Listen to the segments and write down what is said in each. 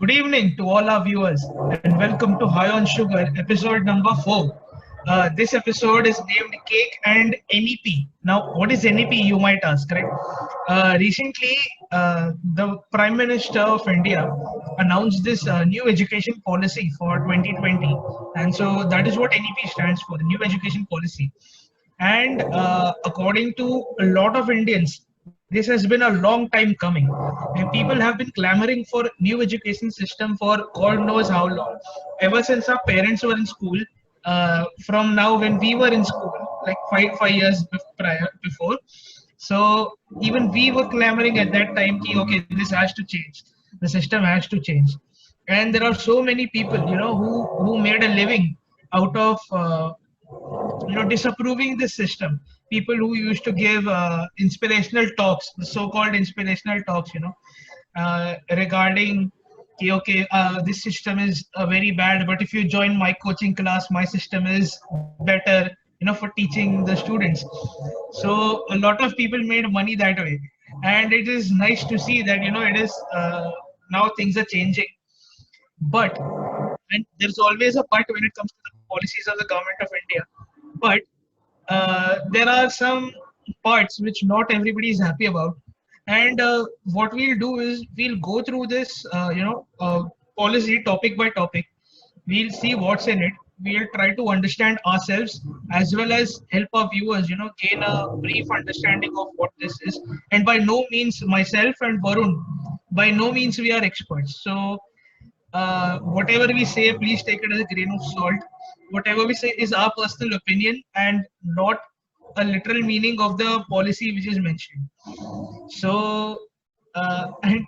Good evening to all our viewers and welcome to High on Sugar, episode number 4. This episode is named Cake and NEP. Now, what is NEP, you might ask, right? Recently, the Prime Minister of India announced this new education policy for 2020. And so that is what NEP stands for, the new education policy. And according to a lot of Indians, this has been a long time coming. And people have been clamoring for new education system for God knows how long. Ever since our parents were in school, from now when we were in school, like five years prior before. So even we were clamoring at that time, ki, okay, this has to change. The system has to change. And there are so many people, who made a living out of disapproving this system. People who used to give inspirational talks, the so-called inspirational talks, regarding okay, this system is very bad, but if you join my coaching class, my system is better, for teaching the students. So a lot of people made money that way, and it is nice to see that it is now things are changing. But and there's always a but when it comes to the policies of the government of India. But there are some parts which not everybody is happy about. And what we'll do is we'll go through this, policy topic by topic. We'll see what's in it. We'll try to understand ourselves as well as help our viewers, gain a brief understanding of what this is. And by no means myself and Varun, by no means we are experts. So whatever we say, please take it as a grain of salt. Whatever we say is our personal opinion and not a literal meaning of the policy which is mentioned. So, and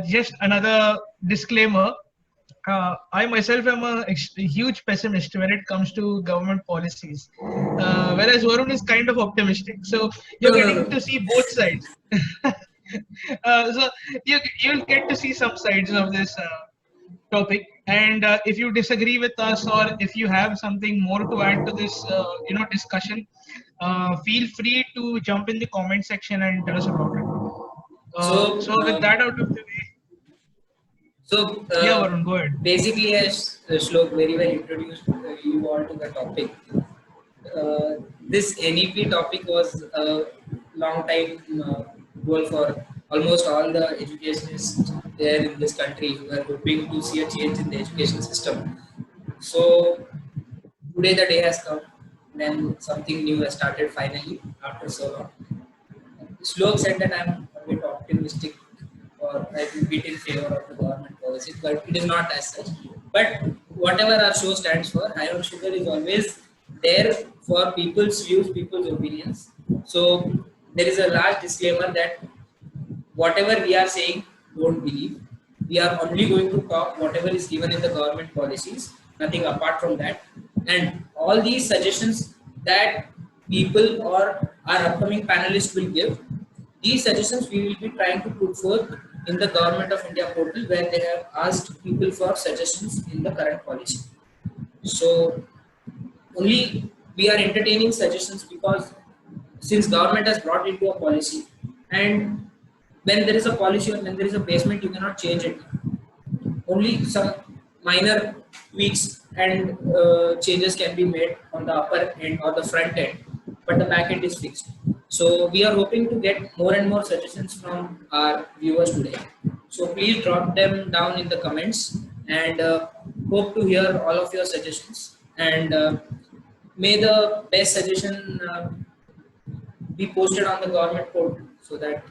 just another disclaimer. I myself am a huge pessimist when it comes to government policies, whereas Varun is kind of optimistic. So you're getting to see both sides. So you'll get to see some sides of this topic, and if you disagree with us or if you have something more to add to this discussion, feel free to jump in the comment section and tell us about it. So with that out of the way, yeah, Varun, go ahead. Basically, as Shlok very well introduced you all to the topic, this NEP topic was a long time goal for almost all the educationists there in this country who are hoping to see a change in the education system. So today the day has come, then something new has started finally after so long. Shlok said that I'm a bit optimistic or I will be in favor of the government policy, but it is not as such. But whatever our show stands for, High on Sugar is always there for people's views, people's opinions. So there is a large disclaimer that whatever we are saying, don't believe. We are only going to talk whatever is given in the government policies, nothing apart from that. And all these suggestions that people or our upcoming panelists will give, these suggestions we will be trying to put forth in the Government of India portal where they have asked people for suggestions in the current policy. So only we are entertaining suggestions because since government has brought into a policy, and when there is a policy or when there is a basement, you cannot change it. Only some minor tweaks and changes can be made on the upper end or the front end, but the back end is fixed. So we are hoping to get more and more suggestions from our viewers today. So please drop them down in the comments and hope to hear all of your suggestions. And may the best suggestion be posted on the government portal so that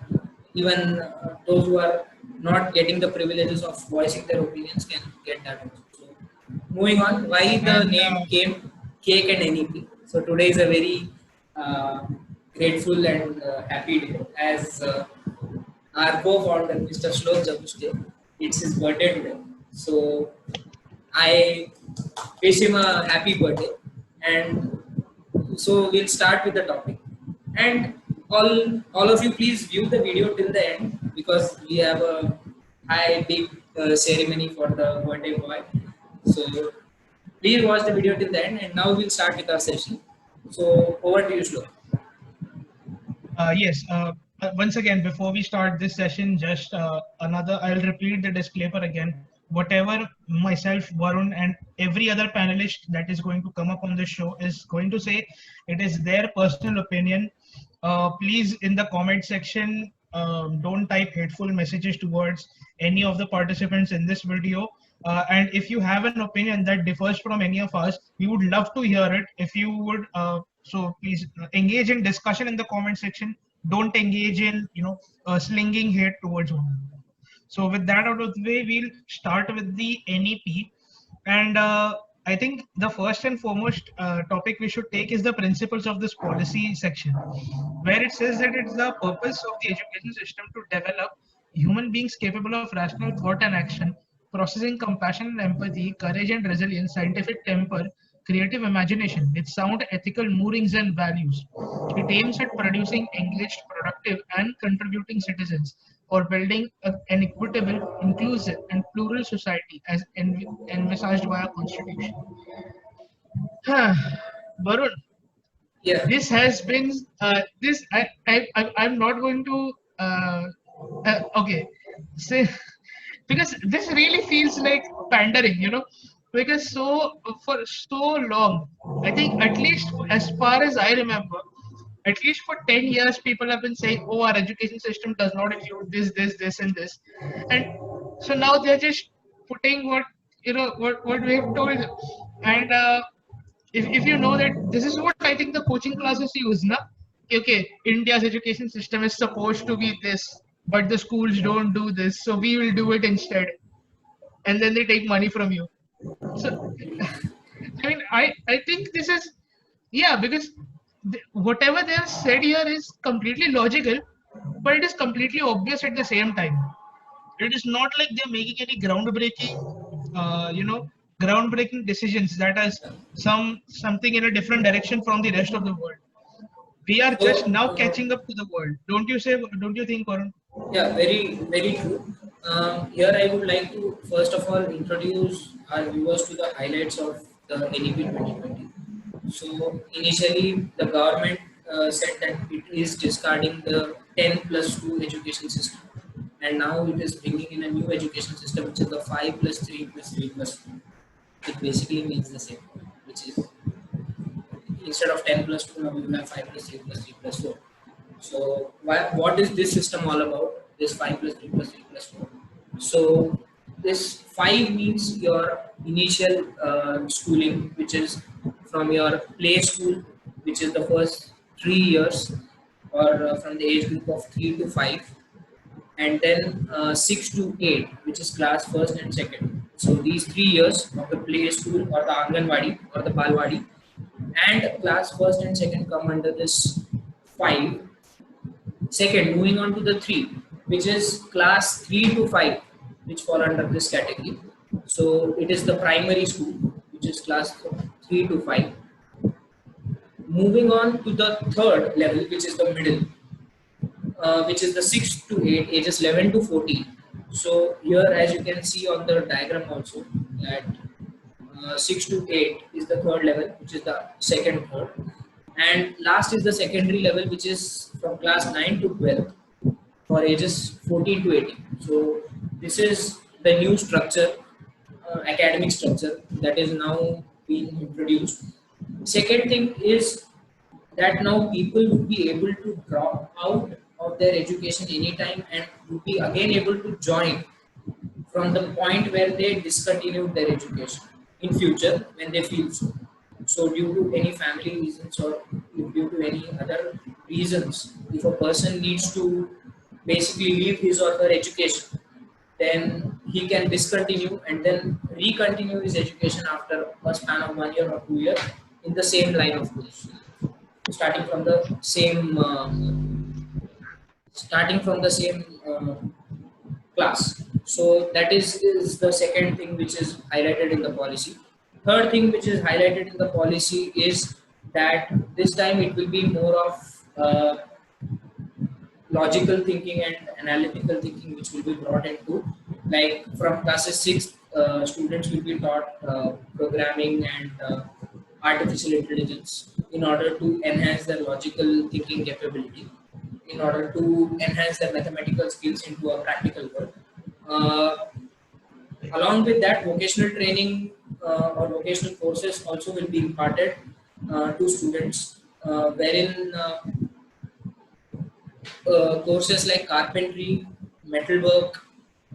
even those who are not getting the privileges of voicing their opinions can get that also. So moving on, why the name came Cake and NEP. So today is a very grateful and happy day as our co-founder Mr. Shlok Jabuste, it's his birthday today. So I wish him a happy birthday, and so we'll start with the topic. And all of you please view the video till the end because we have a high big ceremony for the birthday boy. So please watch the video till the end, and now we'll start with our session. So over to you, Shlok. Yes. Once again, before we start this session, just I'll repeat the disclaimer again. whatever myself, Varun, and every other panelist that is going to come up on the show is going to say, it is their personal opinion. Please, in the comment section, don't type hateful messages towards any of the participants in this video. And if you have an opinion that differs from any of us, we would love to hear it. If you would, so please engage in discussion in the comment section. Don't engage in, slinging hate towards one another. So with that out of the way, we'll start with the NEP. And I think the first and foremost topic we should take is the principles of this policy section, where it says that it's the purpose of the education system to develop human beings capable of rational thought and action, processing compassion and empathy, courage and resilience, scientific temper, creative imagination, with sound ethical moorings and values. It aims at producing engaged, productive, and contributing citizens for building an equitable, inclusive, and plural society as envisaged by our constitution. Varun, Yeah, this has been this. I'm not going to. Okay, say because this really feels like pandering, because for so long, I think at least as far as I remember, at least for 10 years, people have been saying, "Oh, our education system does not include this, and this," and so now they're just putting what we have told them, and if you know that this is what I think the coaching classes use, na? Okay, India's education system is supposed to be this, but the schools don't do this, so we will do it instead, and then they take money from you. So, I mean, I think this is, yeah, because whatever they have said here is completely logical, but it is completely obvious at the same time. It is not like they're making any groundbreaking decisions that is something in a different direction from the rest of the world. We are just so now catching up to the world. Don't you say? Don't you think, Varun? yeah, very, very true. Here I would like to first of all introduce our viewers to the highlights of the NEP 2020. So initially the government said that it is discarding the 10 plus 2 education system, and now it is bringing in a new education system which is the 5 plus 3 plus 3 plus 2. It basically means the same, which is instead of 10 plus 2 now we will have 5 plus 3 plus 3 plus 4. So what is this system all about? This 5 plus 3 plus 3 plus 4. So this 5 means your initial schooling, which is from your play school, which is the first 3 years, or from the age group of 3 to 5, and then 6 to 8, which is class first and second. So these 3 years of the play school or the Anganwadi or the Balwadi, and class first and second come under this 5. Second, moving on to the 3, which is class 3 to 5, which fall under this category. So it is the primary school, which is class 3 to 5. Moving on to the third level, which is the middle, which is the 6 to 8, ages 11 to 14. So here, as you can see on the diagram also, that 6 to 8 is the third level, which is the second third. And last is the secondary level, which is from class 9 to 12 for ages 14 to 18. So this is the new structure, academic structure that is now being introduced. Second thing is that now people would be able to drop out of their education anytime and would be again able to join from the point where they discontinued their education in future when they feel so. So due to any family reasons or due to any other reasons, if a person needs to basically leave his or her education, then he can discontinue and then recontinue his education after a span of 1 year or 2 years in the same line of course, starting from the same class. So that is the second thing which is highlighted in the policy. Third thing which is highlighted in the policy is that this time it will be more of logical thinking and analytical thinking which will be brought into, like from classes 6 students will be taught programming and artificial intelligence in order to enhance their logical thinking capability, in order to enhance their mathematical skills into a practical world. Uh, Along with that, vocational training or vocational courses also will be imparted to students, wherein courses like carpentry, metalwork,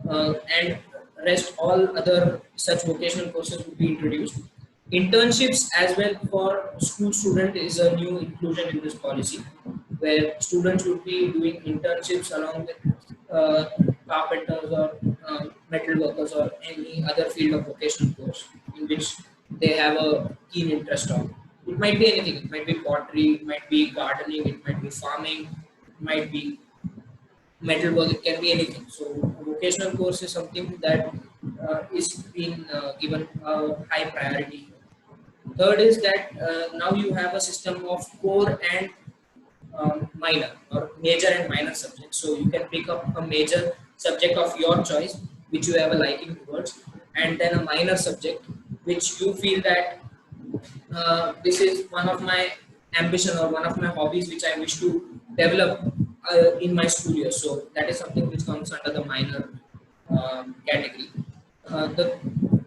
and rest all other such vocational courses will be introduced. Internships as well for school student is a new inclusion in this policy, where students would be doing internships along with uh, carpenters or metal workers or any other field of vocational course in which they have a keen interest on. It might be anything. It might be pottery. It might be gardening. It might be farming. It might be metalwork. It can be anything. So vocational course is something that is being given a high priority. Third is that now you have a system of core and minor or major and minor subjects. So you can pick up a major subject of your choice, which you have a liking towards, and then a minor subject, which you feel that this is one of my ambition or one of my hobbies which I wish to develop in my school year. So that is something which comes under the minor category. The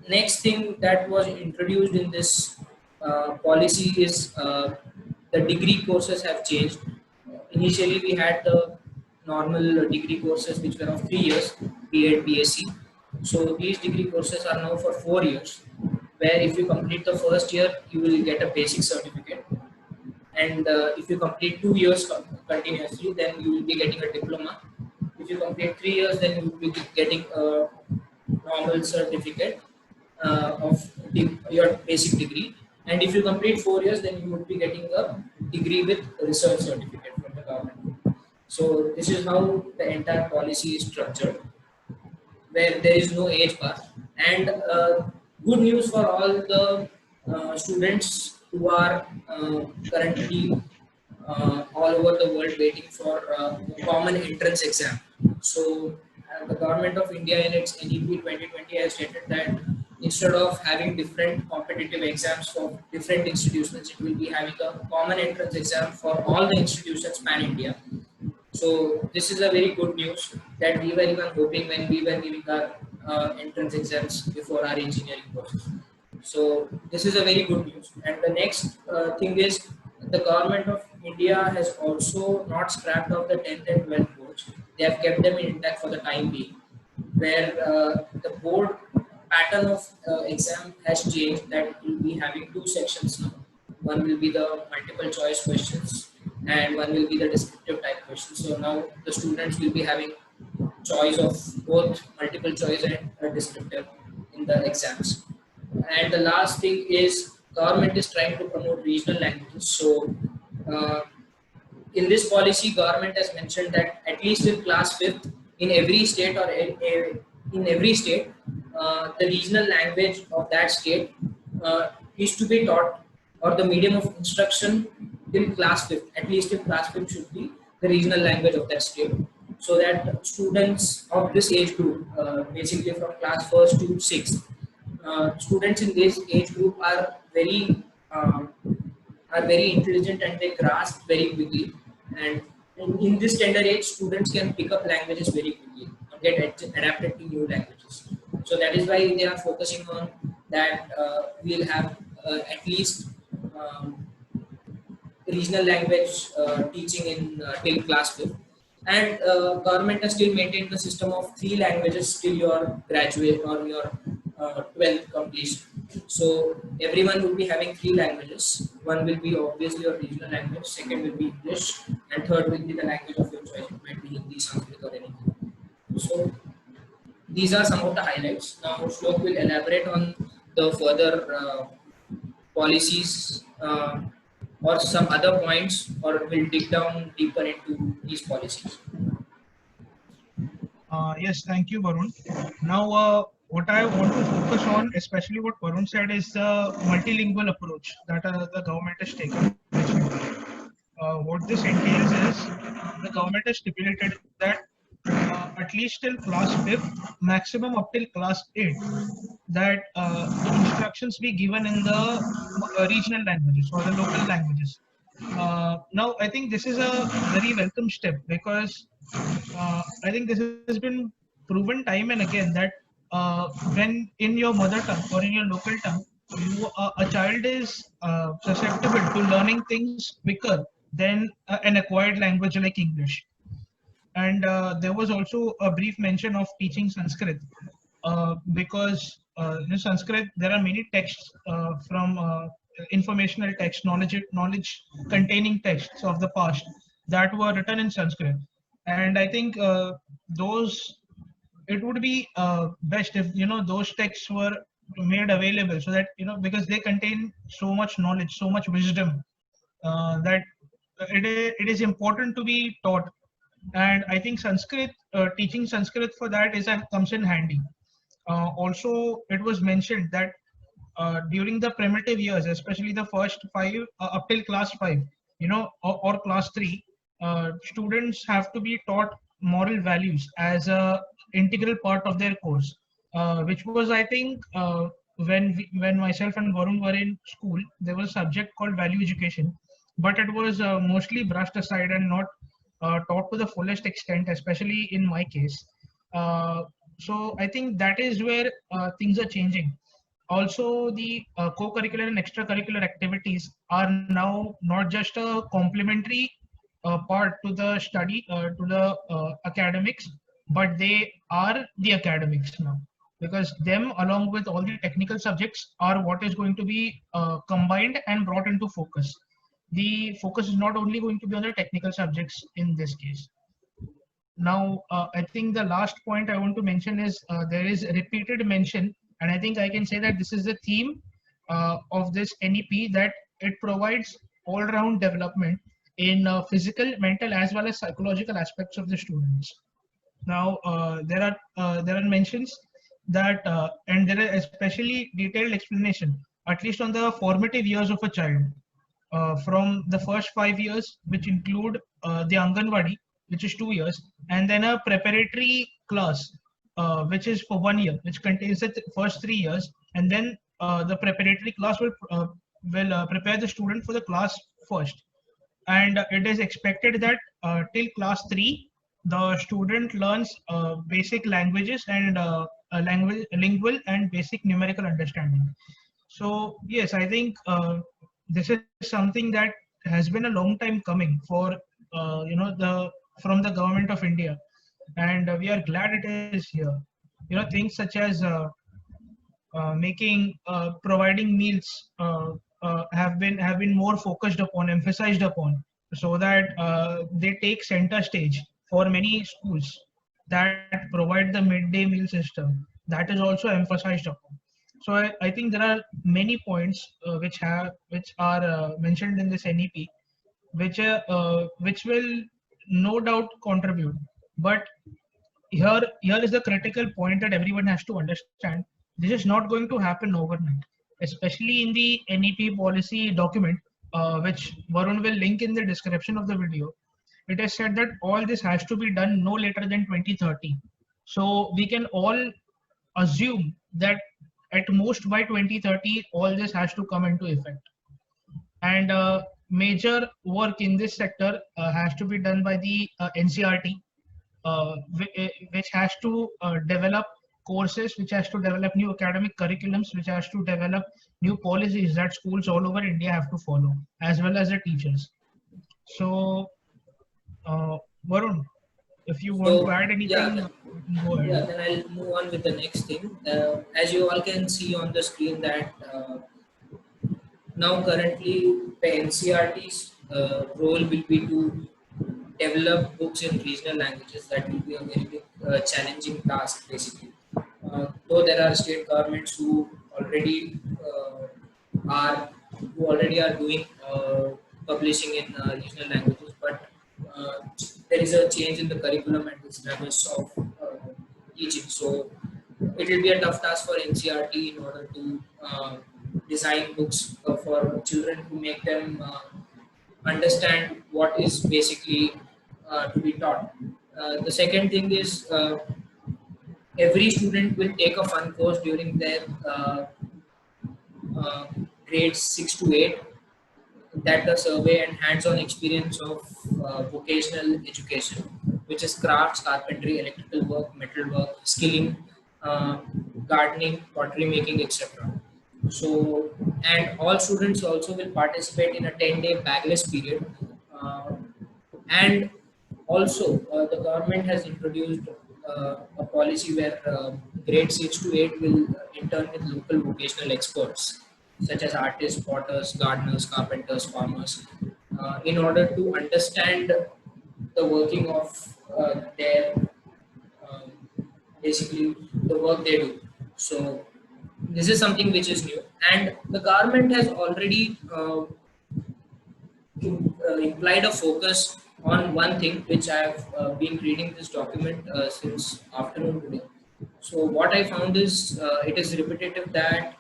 next thing that was introduced in this policy is the degree courses have changed. Initially, we had the normal degree courses which were of 3 years, B.Ed, BSc. So these degree courses are now for 4 years, where if you complete the first year, you will get a basic certificate, and if you complete 2 years continuously, then you will be getting a diploma. If you complete 3 years, then you will be getting a normal certificate of your basic degree. And if you complete 4 years, then you would be getting a degree with research certificate from the government. So this is how the entire policy is structured, where there is no age bar. And good news for all the students who are currently all over the world waiting for common entrance exam. So the government of India in its NEP 2020 has stated that instead of having different competitive exams for different institutions, it will be having a common entrance exam for all the institutions pan India. So this is a very good news that we were even hoping when we were giving our entrance exams before our engineering courses. So this is a very good news. And the next thing is the government of India has also not scrapped off the 10th and 12th boards. They have kept them intact for the time being, where the board pattern of exam has changed, that it will be having two sections now. One will be the multiple choice questions and one will be the descriptive type questions. So now the students will be having choice of both multiple choice and descriptive in the exams. And the last thing is government is trying to promote regional languages. So uh, in this policy, government has mentioned that at least in class 5th, in every state or in every state, the regional language of that state is to be taught, or the medium of instruction in class 5th, at least in class 5th should be the regional language of that state, so that students of this age group, basically from class 1st to 6th, students in this age group are very intelligent and they grasp very quickly. And in this tender age, students can pick up languages very quickly and get adapted to new languages. So that is why they are focusing on that. We'll have at least regional language teaching in till class 5th. And government has still maintained the system of three languages till your graduate or your 12th completion. So everyone will be having three languages. One will be obviously your regional language, second will be English, and third will be the language of your choice. It might be Hindi, Sanskrit, or anything. So these are some of the highlights. Now Shlok will elaborate on the further policies or some other points, or will dig down deeper into these policies. Yes, thank you, Varun. Now, what I want to focus on, especially what Varun said, is the multilingual approach that the government has taken. What this entails is the government has stipulated that at least till class 5th, maximum up till class 8, that the instructions be given in the regional languages or the local languages. Now, I think this is a very welcome step, because I think this has been proven time and again that when in your mother tongue or in your local tongue, a child is susceptible to learning things quicker than an acquired language like English. And there was also a brief mention of teaching Sanskrit, because in Sanskrit there are many texts from informational text, knowledge containing texts of the past that were written in Sanskrit. And I think those it would be best if those texts were made available, so that because they contain so much knowledge, so much wisdom, that it is important to be taught. And I think Sanskrit, teaching Sanskrit for that comes in handy. Also, it was mentioned that during the primitive years, especially the first five up till class five, or class three, students have to be taught moral values as a integral part of their course, which was, I think, when myself and Varun were in school, there was a subject called value education, but it was mostly brushed aside and not taught to the fullest extent, especially in my case. So I think that is where things are changing. Also, the co-curricular and extracurricular activities are now not just a complementary part to the study, to the academics, but they are the academics now, because them along with all the technical subjects are what is going to be combined and brought into focus. The focus is not only going to be on the technical subjects in this case. Now, I think the last point I want to mention is there is repeated mention, and I think I can say that this is the theme of this NEP, that it provides all-round development in physical, mental, as well as psychological aspects of the students. Now, there are mentions that, and there are especially detailed explanation, at least on the formative years of a child, from the first 5 years, which include the Anganwadi, which is 2 years, and then a preparatory class, which is for 1 year, which contains the first 3 years, and then the preparatory class will prepare the student for the class first. And it is expected that till class 3, the student learns basic languages and lingual and basic numerical understanding. So yes, I think this is something that has been a long time coming for the from the government of India, and we are glad it is here. Things such as making providing meals have been more focused upon, emphasized upon, so that they take center stage for many schools that provide the midday meal system. That is also emphasized upon. So I think there are many points which are mentioned in this NEP, which will no doubt contribute. But here is the critical point that everyone has to understand. This is not going to happen overnight, especially in the NEP policy document, which Varun will link in the description of the video. It is said that all this has to be done no later than 2030. So we can all assume that at most by 2030, all this has to come into effect. And major work in this sector has to be done by the NCRT, which has to develop courses, which has to develop new academic curriculums, which has to develop new policies that schools all over India have to follow, as well as the teachers. So, Varun, if you want to add anything, go ahead. Yeah, then I'll move on with the next thing. As you all can see on the screen that now currently the NCRT's role will be to develop books in regional languages. That will be a very big challenging task basically. Though there are state governments who already are doing publishing in regional languages, but there is a change in the curriculum and the syllabus of teaching. So it will be a tough task for NCRT in order to design books for children to make them understand what is basically to be taught. The second thing is every student will take a fun course during their grades 6 to 8, that the survey and hands-on experience of vocational education, which is crafts, carpentry, electrical work, metal work, skilling, gardening, pottery making, etc. So, and all students also will participate in a 10-day bagless period. Uh, and also, the government has introduced a policy where grade 6 to 8 will intern with local vocational experts, such as artists, potters, gardeners, carpenters, farmers, in order to understand the working of their um, basically the work they do. So this is something which is new, and the government has already implied a focus on one thing which I have been reading this document since afternoon today. So what I found is it is repetitive that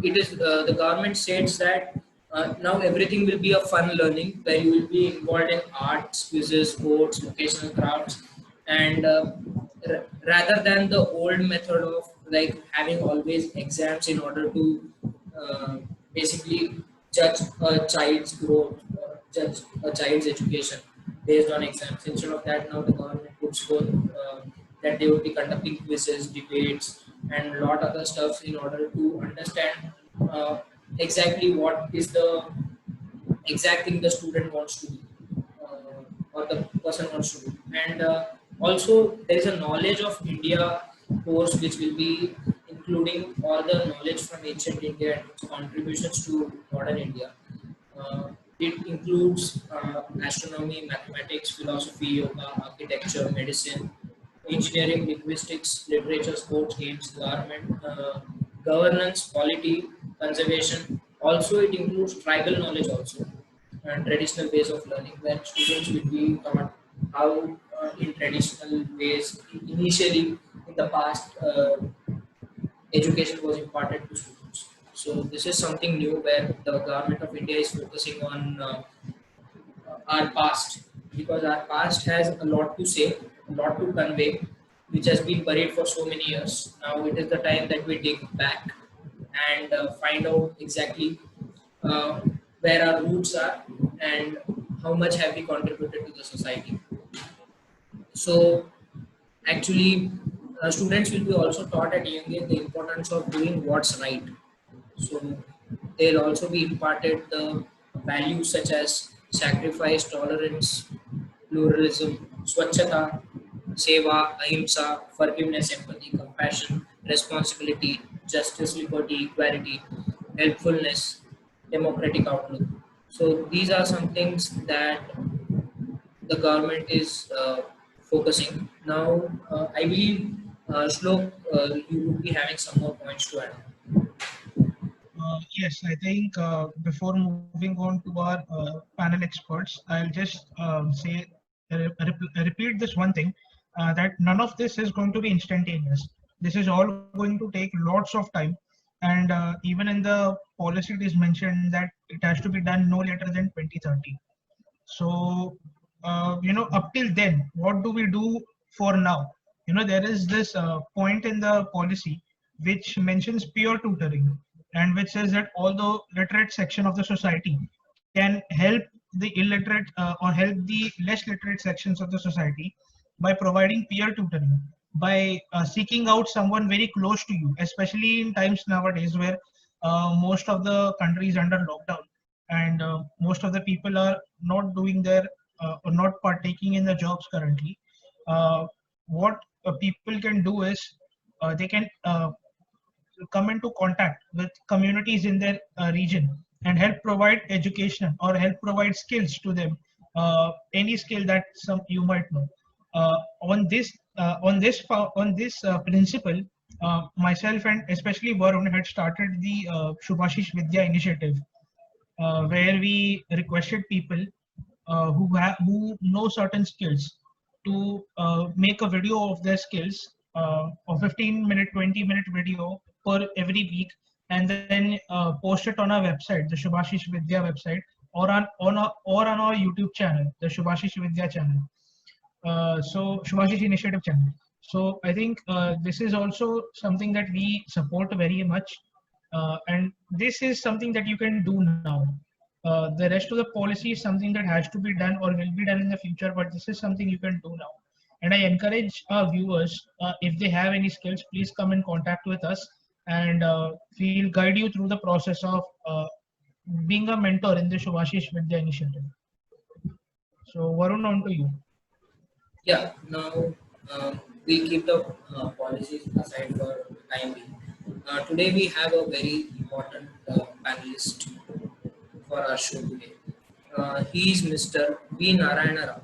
it is the government states that now everything will be a fun learning where you will be involved in arts, quizzes, sports, vocational crafts, and rather than the old method of like having always exams in order to basically judge a child's growth or judge a child's education based on exams. Instead of that, now the government puts forth that they would be conducting quizzes, debates, and a lot other stuff in order to understand uh, exactly what is the exact thing the student wants to do or the person wants to do. And also, there is a knowledge of India course which will be including all the knowledge from ancient India and its contributions to modern India. It includes astronomy, mathematics, philosophy, yoga, architecture, medicine, engineering, linguistics, literature, sports, games, governance, polity, conservation. Also, it includes tribal knowledge also and traditional ways of learning, where students will be taught how, in traditional ways, initially in the past, education was imparted to students. So this is something new where the government of India is focusing on our past, because our past has a lot to say, a lot to convey, which has been buried for so many years. Now it is the time that we dig back and find out exactly uh, where our roots are and how much have we contributed to the society. So actually, students will be also taught at young age the importance of doing what's right. So they'll also be imparted the values such as sacrifice, tolerance, pluralism, swachhata, seva, ahimsa, forgiveness, empathy, compassion, responsibility, justice, liberty, equality, helpfulness, democratic outlook. So these are some things that the government is focusing. Now, I believe, Shlok, you would be having some more points to add. Yes, I think before moving on to our panel experts, I'll just repeat this one thing, that none of this is going to be instantaneous. This is all going to take lots of time. And even in the policy, it is mentioned that it has to be done no later than 2030. So, up till then, what do we do for now? There is this point in the policy which mentions peer tutoring, and which says that although literate section of the society can help the illiterate or help the less literate sections of the society by providing peer tutoring, by seeking out someone very close to you, especially in times nowadays where most of the country is under lockdown, and most of the people are not doing their or not partaking in the jobs currently. What people can do is they can come into contact with communities in their region and help provide education or help provide skills to them, any skill that some you might know. On this principle, myself and especially Varun had started the Shubhashish Vidya initiative, where we requested people who know certain skills to make a video of their skills, a 15-minute, 20-minute video per every week, and then post it on our website, the Shubhashish Vidya website, or on our YouTube channel, the Shubhashish Vidya channel. So Shubhashish Initiative channel. So I think this is also something that we support very much, and this is something that you can do now. The rest of the policy is something that has to be done or will be done in the future, but this is something you can do now. And I encourage our viewers, if they have any skills, please come in contact with us, and we'll guide you through the process of being a mentor in the Shubhashish Vidya initiative. So Varun, on to you. Yeah, now we keep the policies aside for the time being. Today we have a very important panelist for our show today. He is Mr. V. Narayana Rao.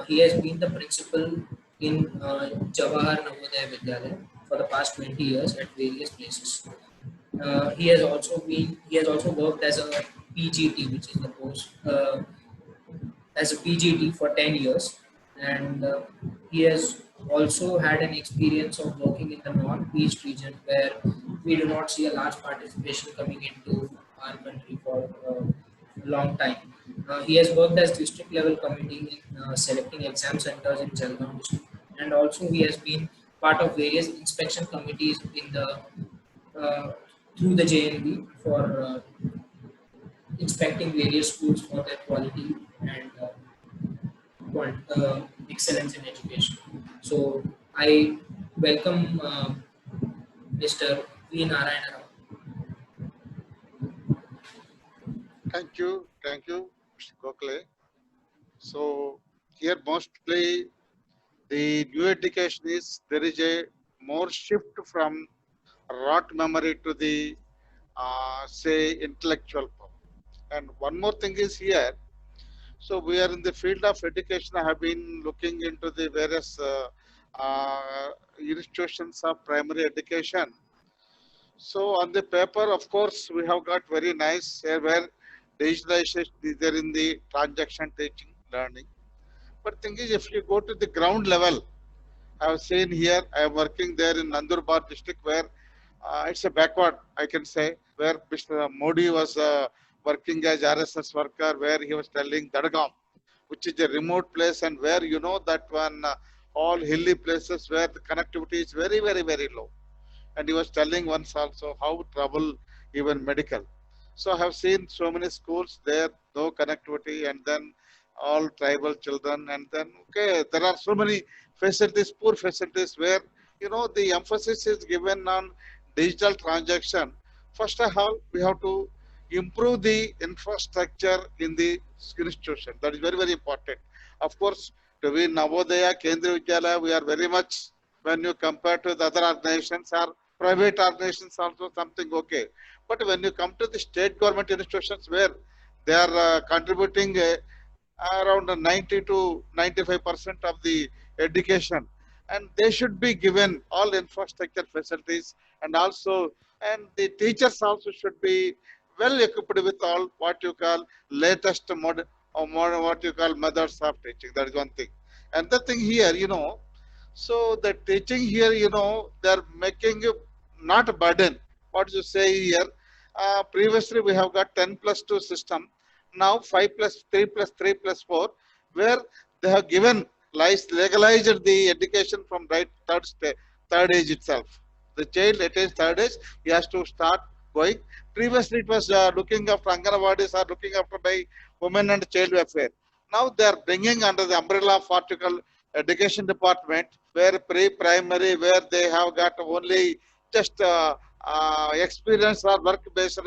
He has been the principal in Jawahar Navodaya Vidyalaya for the past 20 years at various places. He has also worked as a PGT, which is the post as a PGT for 10 years, and he has also had an experience of working in the Northeast region where we do not see a large participation coming into our country for a long time. He has worked as district level committee in selecting exam centers in Jalgaon district, and also he has been part of various inspection committees in the uh, through the JNB for inspecting various schools for their quality and excellence in education. So I welcome Mr. V. Narayana Rao. Thank you, Mr. Gokhale. So here mostly the new education is there is a more shift from rote memory to the say intellectual power. And one more thing is here. So we are in the field of education. I have been looking into the various institutions of primary education. So on the paper, of course, we have got very nice here where digitalization is there in the transaction teaching learning. But thing is, if you go to the ground level, I have seen here, I am working there in Nandurbar district where it's a backward, I can say, where Mr. Modi was working as RSS worker, where he was telling Dadgam, which is a remote place and where you know that one, all hilly places where the connectivity is very, very, very low. And he was telling once also how trouble even medical. So I have seen so many schools there, no connectivity, and then all tribal children, and then okay, there are so many facilities, poor facilities where you know the emphasis is given on digital transaction. First of all, we have to improve the infrastructure in the institution. That is very, very important. Of course, to be Navodaya, Kendriya Vidyalaya, we are very much when you compare to the other organizations or private organizations also something okay. But when you come to the state government institutions where they are contributing around 90 to 95% of the education, and they should be given all infrastructure facilities, and also and the teachers also should be well equipped with all what you call latest modern what you call methods of teaching. That is one thing. And the thing here, you know, so the teaching here, you know, they're making you not a burden. What you say here, previously we have got 10 plus 2 system, now 5 plus 3 plus 3 plus 4, where they have given legalized the education from right third age itself. The child at age third age, he has to start going. Previously it was looking after Anganwadis are looking after by women and child welfare. Now they are bringing under the umbrella of article education department where pre-primary where they have got only just experience or work based.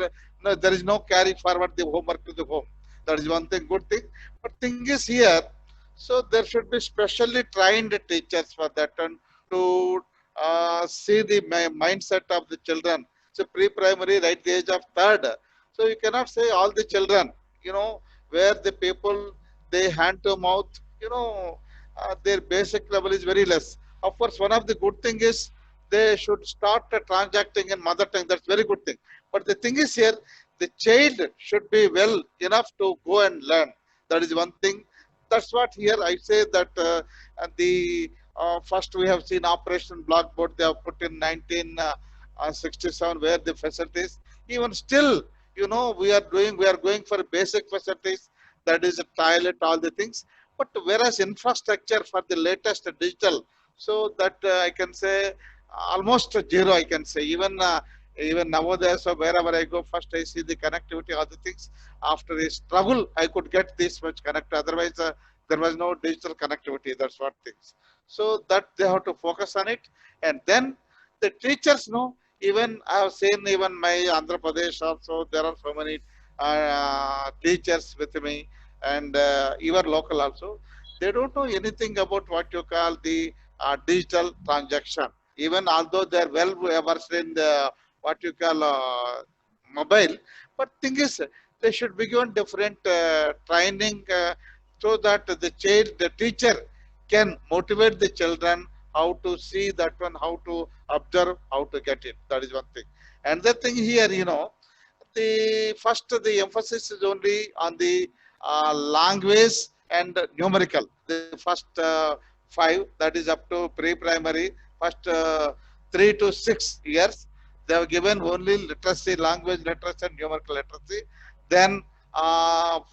No, there is no carry forward the homework to the home. That is one thing, good thing. But thing is here, so there should be specially trained teachers for that and to see the mindset of the children. So pre-primary, right the age of third. So you cannot say all the children, you know, where the people they hand to mouth, you know, their basic level is very less. Of course, one of the good thing is they should start transacting in mother tongue. That's very good thing. But the thing is here, the child should be well enough to go and learn. That is one thing. That's what here I say that the first we have seen Operation Blackboard they have put in 1967 where the facilities even still you know we are going for basic facilities that is a toilet all the things but whereas infrastructure for the latest digital so that I can say almost zero I can say even nowadays so wherever I go first I see the connectivity other things after a struggle I could get this much connect otherwise there was no digital connectivity that's what things So that they have to focus on it. And then the teachers know, even I have seen even my Andhra Pradesh also, there are so many teachers with me, and even local also. They don't know anything about what you call the digital transaction. Even although they are well versed in the what you call mobile, but thing is they should be given different training so that the teacher can motivate the children how to see that one, how to observe, how to get it. That is one thing. And the thing here, the emphasis is only on the language and numerical. The first five, that is up to pre-primary, first 3 to 6 years, they have given only literacy, language literacy and numerical literacy. Then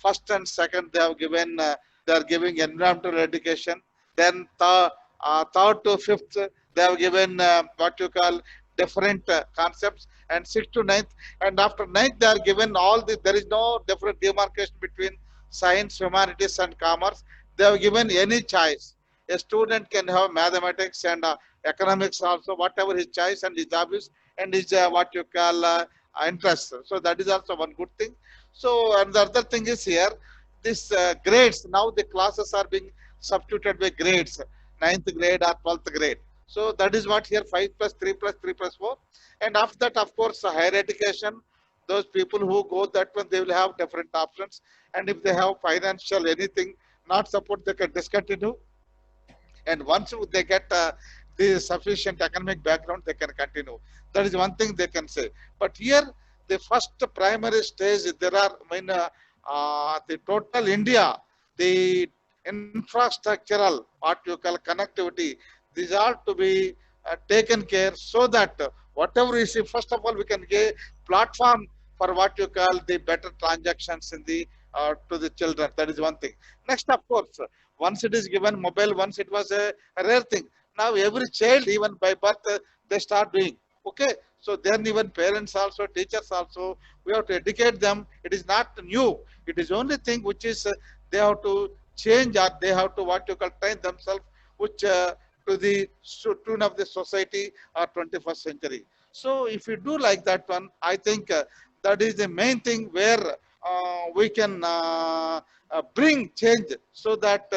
first and second, they are giving environmental education. Then third to fifth, they have given what you call different concepts, and sixth to ninth, and after ninth they are given all the, there is no different demarcation between science, humanities and commerce. They have given any choice. A student can have mathematics and economics also, whatever his choice and his hobbies and his what you call interest. So that is also one good thing. So, and the other thing is here, this grades, now the classes are being substituted by grades, ninth grade or 12th grade. So that is what here 5 plus 3 plus 3 plus 4. And after that, of course, higher education, those people who go that one, they will have different options. And if they have financial anything, not support, they can discontinue. And once they get the sufficient economic background, they can continue. That is one thing they can say. But here, the first primary stage, there are, I mean, the total India, the infrastructural, what you call connectivity, these are to be taken care so that whatever you see, first of all, we can get platform for what you call the better transactions in the to the children. That is one thing. Next, of course, once it is given mobile, once it was a rare thing. Now every child, even by birth, they start doing. Okay, so then even parents also, teachers also, we have to educate them. It is not new. It is only thing which is they have to change, or they have to what you call train themselves, which to the tune of the society or 21st century. So if you do like that one, I think that is the main thing where we can bring change, so that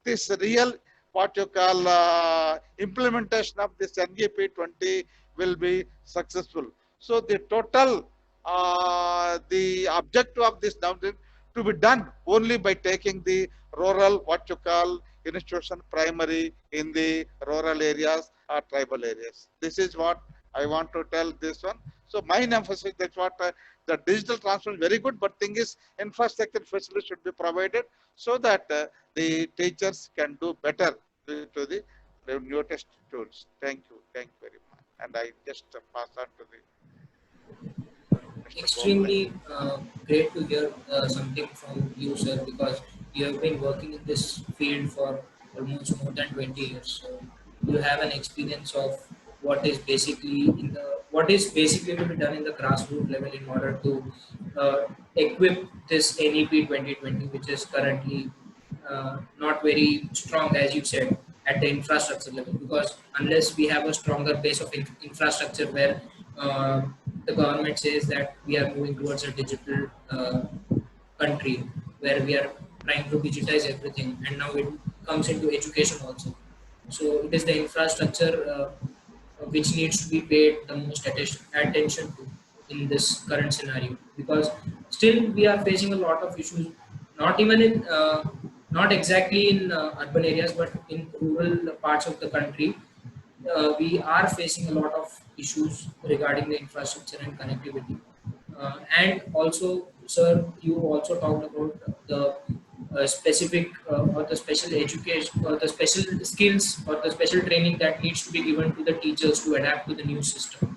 this real what you call implementation of this NEP 20 will be successful. So the total the objective of this now to be done only by taking the rural what you call institution primary in the rural areas or tribal areas. This is what I want to tell this one. So my emphasis, that's what the digital transformation is very good, but thing is infrastructure facilities should be provided so that the teachers can do better to the newest tools. Thank you very much. And I just pass on to the Mr. Gopal. Extremely great to hear something from you, sir, because you have been working in this field for almost more than 20 years. So you have an experience of what is basically to be done in the grassroots level in order to equip this NEP 2020, which is currently not very strong, as you said, at the infrastructure level. Because unless we have a stronger base of infrastructure where the government says that we are moving towards a digital country where we are trying to digitize everything, and now it comes into education also. So it is the infrastructure which needs to be paid the most attention to in this current scenario, because still we are facing a lot of issues, not even in not exactly in urban areas, but in rural parts of the country. We are facing a lot of issues regarding the infrastructure and connectivity. And also, sir, you also talked about the specific or the special education or the special skills or the special training that needs to be given to the teachers to adapt to the new system.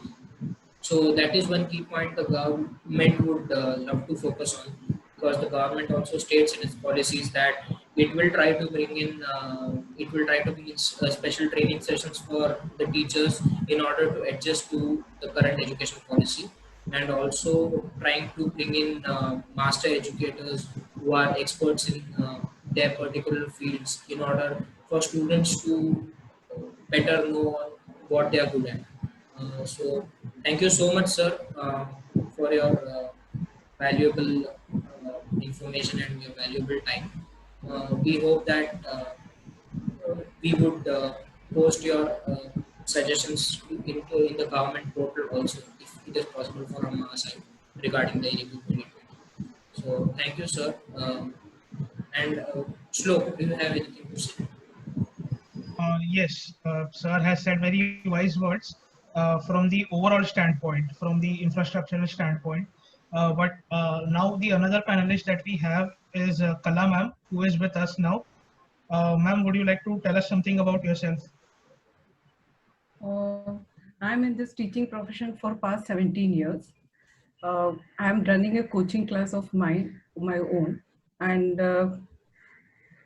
So that is one key point the government would love to focus on, because the government also states in its policies that it will try to bring in special training sessions for the teachers in order to adjust to the current education policy, and also trying to bring in master educators who are experts in their particular fields in order for students to better know what they are good at. So thank you so much, sir, for your valuable information and your valuable time. We hope that we would post your suggestions in the government portal also, if it is possible from our side regarding the ADP 2020. So thank you, sir. And Shlok, do you have anything to say? Yes, sir has said very wise words from the overall standpoint, from the infrastructural standpoint. But now the another panelist that we have is Kala ma'am, who is with us now. Ma'am, would you like to tell us something about yourself? Uh, I'm in this teaching profession for past 17 years. I'm running a coaching class of my own, and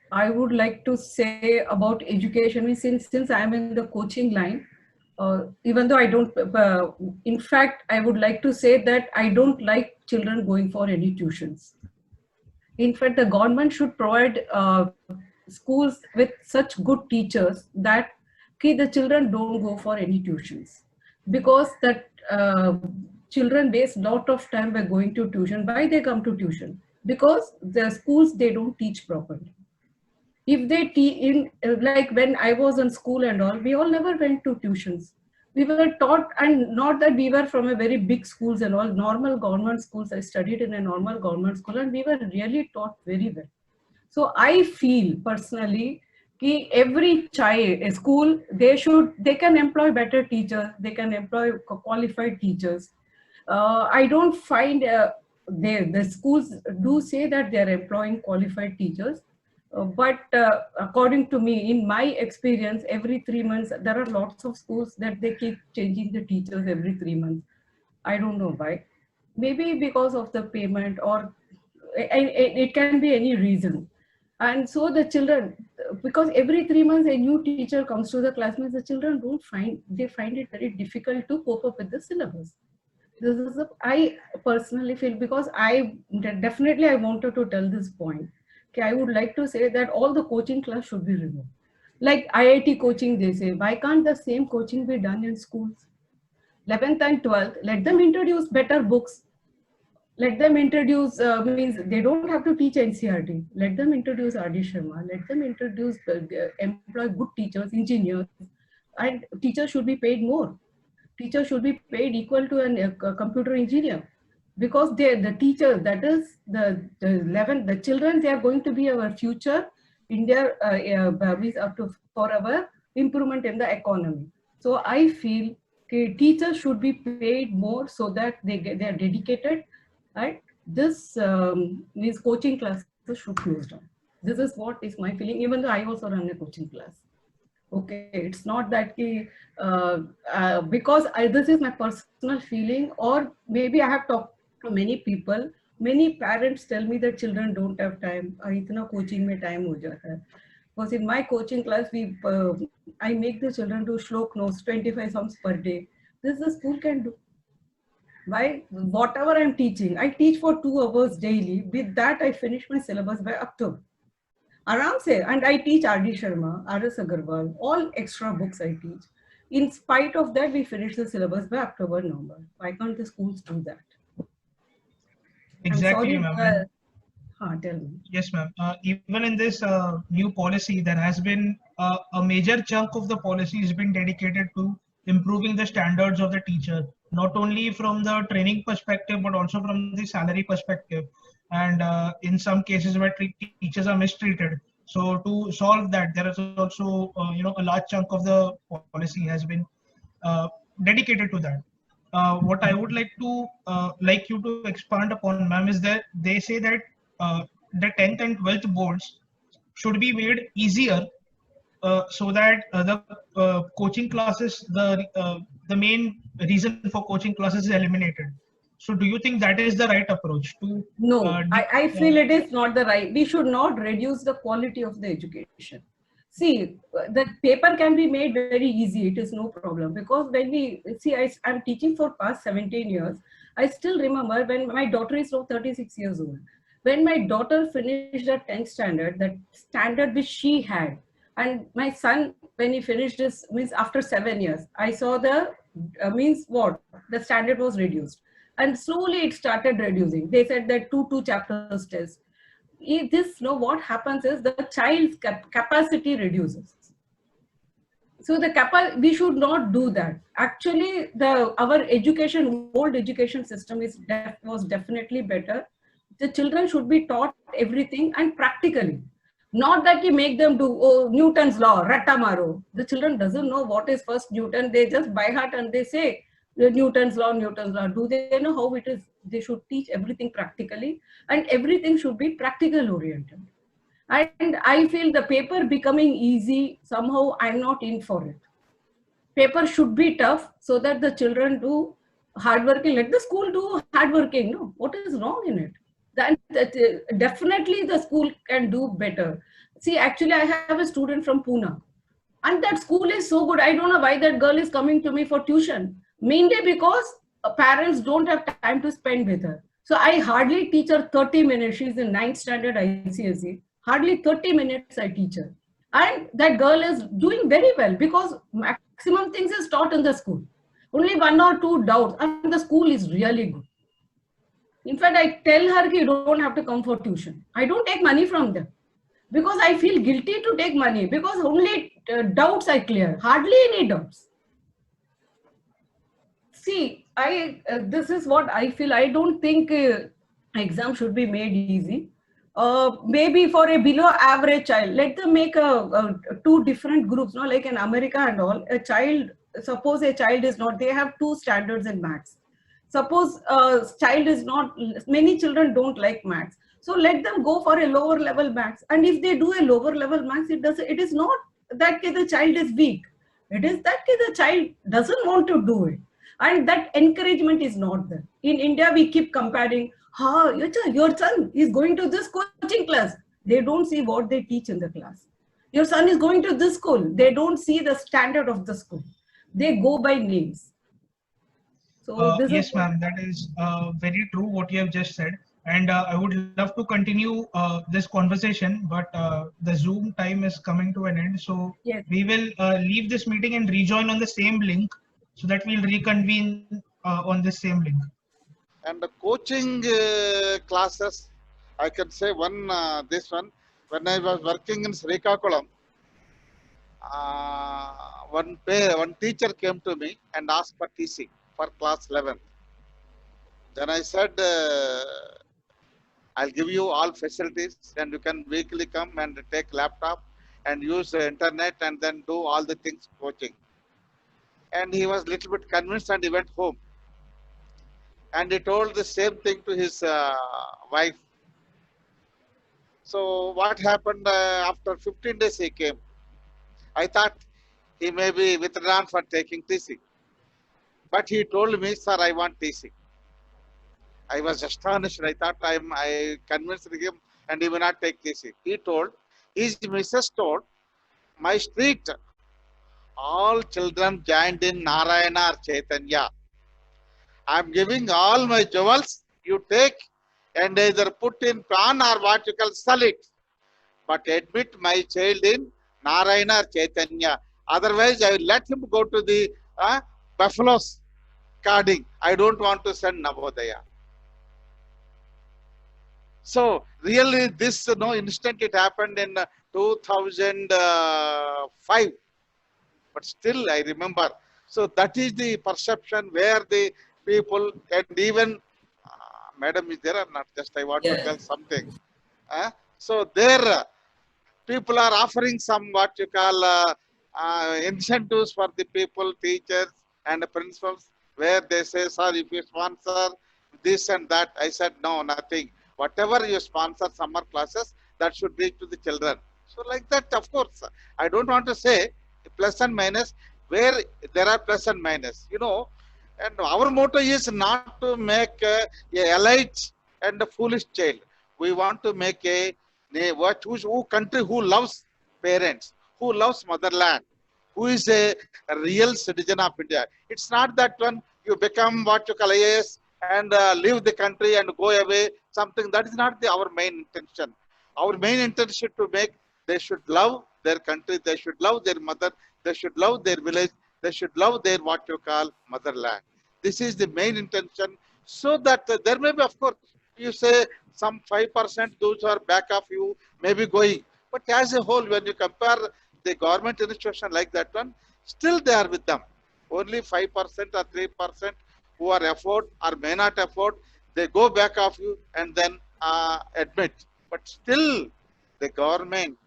I would like to say about education. Since I'm in the coaching line, even though I don't, in fact, I would like to say that I don't like children going for any tuitions. In fact, the government should provide schools with such good teachers that the children don't go for any tuitions, because that children waste lot of time by going to tuition. Why they come to tuition? Because the schools, they don't teach properly. If they teach like when I was in school and all, we all never went to tuitions. We were taught, and not that we were from a very big schools and all, normal government schools. I studied in a normal government school, and we were really taught very well. So I feel personally that every child, a school, they can employ better teachers, they can employ qualified teachers. I don't find the schools do say that they are employing qualified teachers. But according to me, in my experience, every 3 months, there are lots of schools that they keep changing the teachers every 3 months. I don't know why. Maybe because of the payment, or it can be any reason. And so the children, because every 3 months a new teacher comes to the classmates, the children they find it very difficult to cope up with the syllabus. This is I personally feel, because I definitely I wanted to tell this point. Okay, I would like to say that all the coaching class should be removed. Like IIT coaching, they say, why can't the same coaching be done in schools? 11th and 12th, let them introduce better books. Let them introduce, means they don't have to teach NCRT. Let them introduce R.D. Sharma. Let them introduce, employ good teachers, engineers, and teachers should be paid more. Teachers should be paid equal to a computer engineer, because the teachers, that is the children, they are going to be our future in their means up to for our improvement in the economy. So I feel teachers should be paid more so that they are dedicated, and this means coaching classes should close down. This is what is my feeling, even though I also run a coaching class. Okay, it's not that because this is my personal feeling, or maybe I have talked to many people. Many parents tell me that children don't have time. Itna coaching mein time ho jata hai. Because in my coaching class, I make the children do shlok notes, 25 sums per day. This the school can do. Why? Whatever I'm teaching, I teach for 2 hours daily. With that, I finish my syllabus by October. Aram se, and I teach R.D. Sharma, R.S. Agarwal, all extra books I teach. In spite of that, we finish the syllabus by October, November. Why can't the schools do that? Exactly, ma'am. Tell me. Yes, ma'am. Even in this new policy, there has been a major chunk of the policy has been dedicated to improving the standards of the teacher, not only from the training perspective, but also from the salary perspective. And in some cases where teachers are mistreated. So to solve that, there is also, a large chunk of the policy has been dedicated to that. What I would like you to expand upon, ma'am, is that they say that the 10th and 12th boards should be made easier, so that the coaching classes, the main reason for coaching classes is eliminated. So do you think that is the right approach to? No, I feel it is not the right. We should not reduce the quality of the education. See, the paper can be made very easy. It is no problem, because when we see, I'm teaching for past 17 years. I still remember when my daughter is now 36 years old. When my daughter finished the 10th standard, that standard which she had, and my son when he finished his, means after 7 years, I saw the, means what? The standard was reduced. And slowly it started reducing. They said that 2 chapters test. This, no, what happens is the child's capacity reduces. So we should not do that. Actually, our education, old education system was definitely better. The children should be taught everything and practically. Not that you make them do Newton's law, Rattamaro. The children doesn't know what is first Newton. They just by heart and they say Newton's law, Newton's law. Do they know how it is? They should teach everything practically, and everything should be practical oriented. And I feel the paper becoming easy, somehow I'm not in for it. Paper should be tough so that the children do hardworking. Let the school do hardworking. No, what is wrong in it? Definitely the school can do better. See, actually, I have a student from Pune, and that school is so good. I don't know why that girl is coming to me for tuition. Mainly because parents don't have time to spend with her. So I hardly teach her 30 minutes. She's in 9th standard ICSE. Hardly 30 minutes I teach her. And that girl is doing very well because maximum things is taught in the school. Only 1 or 2 doubts, and the school is really good. In fact, I tell her you don't have to come for tuition. I don't take money from them because I feel guilty to take money because only doubts I clear, hardly any doubts. See, this is what I feel. I don't think exam should be made easy. Maybe for a below average child, let them make 2 different groups, no, like in America and all. A child, suppose a child is not, they have 2 standards in maths. Suppose child is not, many children don't like maths. So let them go for a lower level maths. And if they do a lower level maths, it is not that the child is weak. It is that the child doesn't want to do it. And that encouragement is not there. In India, we keep comparing, your son is going to this coaching class. They don't see what they teach in the class. Your son is going to this school. They don't see the standard of the school. They go by names. So yes, ma'am, that is very true what you have just said. And I would love to continue this conversation, but the Zoom time is coming to an end. So yes, we will leave this meeting and rejoin on the same link so that we'll reconvene on the same link. And the coaching classes, I can say this one, when I was working in Srikakulam, one teacher came to me and asked for TC for class 11. Then I said, I'll give you all facilities and you can weekly come and take laptop and use the internet and then do all the things coaching. And he was a little bit convinced and he went home. And he told the same thing to his wife. So what happened after 15 days he came. I thought he may be withdrawn for taking TC. But he told me, sir, I want TC. I was astonished. I thought I convinced him and he will not take TC. He told, his missus told, my street, all children joined in Narayana or Chaitanya. I am giving all my jewels, you take and either put in pawn or what you call sell it. But admit my child in Narayana or Chaitanya. Otherwise, I will let him go to the buffaloes carding. I don't want to send Navodaya. So really this instant it happened in 2005. But still I remember. So that is the perception where the people, and even madam is there or not? Just I want to tell something. So there people are offering some what you call incentives for the people, teachers and the principals, where they say, sir, if you sponsor this and that. I said, no, nothing. Whatever you sponsor summer classes, that should reach to the children. So like that, of course, I don't want to say plus and minus, where there are plus and minus, and our motto is not to make a elite and a foolish child. We want to make a country who loves parents, who loves motherland, who is a real citizen of India. It's not that when you become what you call IAS and leave the country and go away, something that is not our main intention. Our main intention to make, they should love their country, they should love their mother, they should love their village, they should love their what you call motherland. This is the main intention, so that there may be, of course, you say some 5% those who are back of you may be going. But as a whole, when you compare the government institution like that one, still they are with them. Only 5% or 3% who are afford or may not afford, they go back of you and then admit. But still, the government,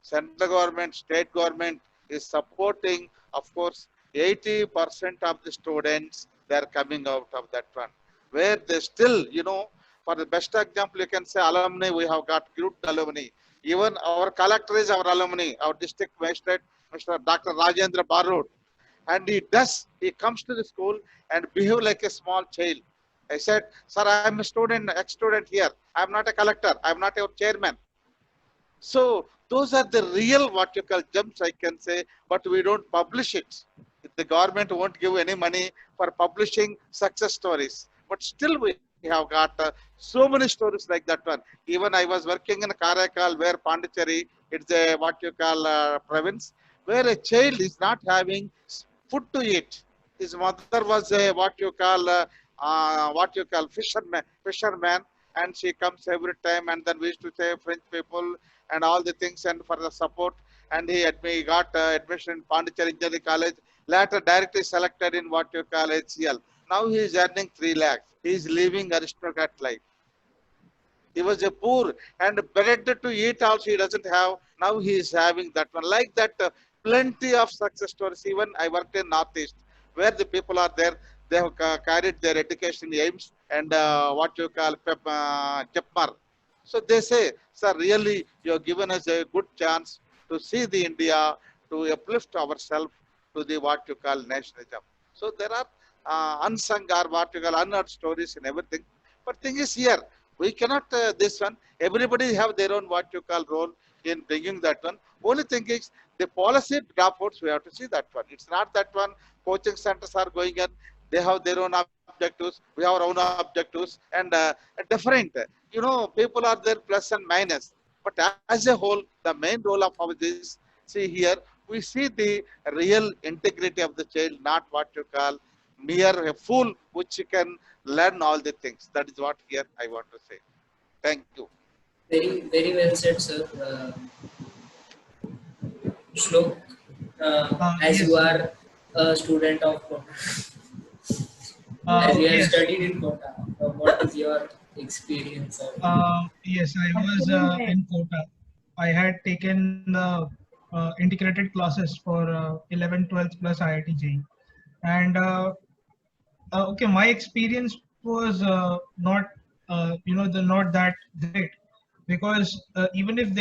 central government, state government is supporting, of course, 80% of the students, they are coming out of that one. Where they still, you know, for the best example, you can say alumni, we have got good alumni. Even our collector is our alumni, our district magistrate, Mr. Dr. Rajendra Barod. And he comes to the school and behave like a small child. I said, sir, I am a student, ex-student here. I am not a collector. I am not your chairman. So those are the real what you call gems, I can say, but we don't publish it. The government won't give any money for publishing success stories. But still we have got so many stories like that one. Even I was working in Karaikal, where Pondicherry, it's a what you call province, where a child is not having food to eat. His mother was a what you call fisherman, and she comes every time, and then we used to say French people and all the things, and for the support, and he got admission in Pondicherry Engineering College, later directly selected in what you call HCL. Now he is earning 3 lakhs. He is living aristocrat life. He was a poor and bread to eat also he doesn't have. Now he is having that one. Like that, plenty of success stories. Even I worked in Northeast, where the people are there. They have carried their education in AIMS and what you call JEPMAR. So they say, sir, really, you have given us a good chance to see the India, to uplift ourselves to the what you call nationalism. So there are unsung or what you call unheard stories and everything. But thing is here, we cannot this one. Everybody have their own what you call role in bringing that one. Only thing is the policy dropouts, we have to see that one. It's not that one coaching centers are going in. They have their own objectives. We have our own objectives and different. You know, people are there plus and minus. But as a whole, the main role of ours is, see here, we see the real integrity of the child, not what you call mere a fool which can learn all the things. That is what here I want to say. Thank you. Very, very well said, sir. Shlok, as Yes. you are a student of Kota, as you have Yes. studied in Kota, what is your experience of Yes, I was Actually, in Kota. I had taken the integrated classes for 11th, 12th plus IIT JEE. And okay, my experience was not, not that great, because even if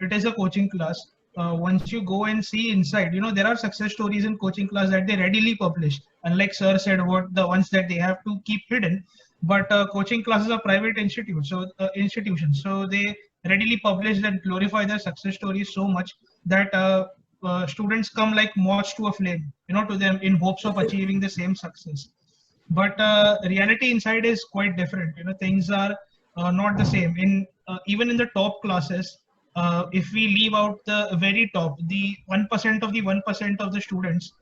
it is a coaching class, once you go and see inside, there are success stories in coaching class that they readily publish. Unlike sir said, what the ones that they have to keep hidden, but coaching classes are private institutions, so they readily publish and glorify their success stories so much that students come like moths to a flame, to them in hopes of achieving the same success. But reality inside is quite different. Things are not the same. Even in the top classes, if we leave out the very top, the 1% of the 1% of the students,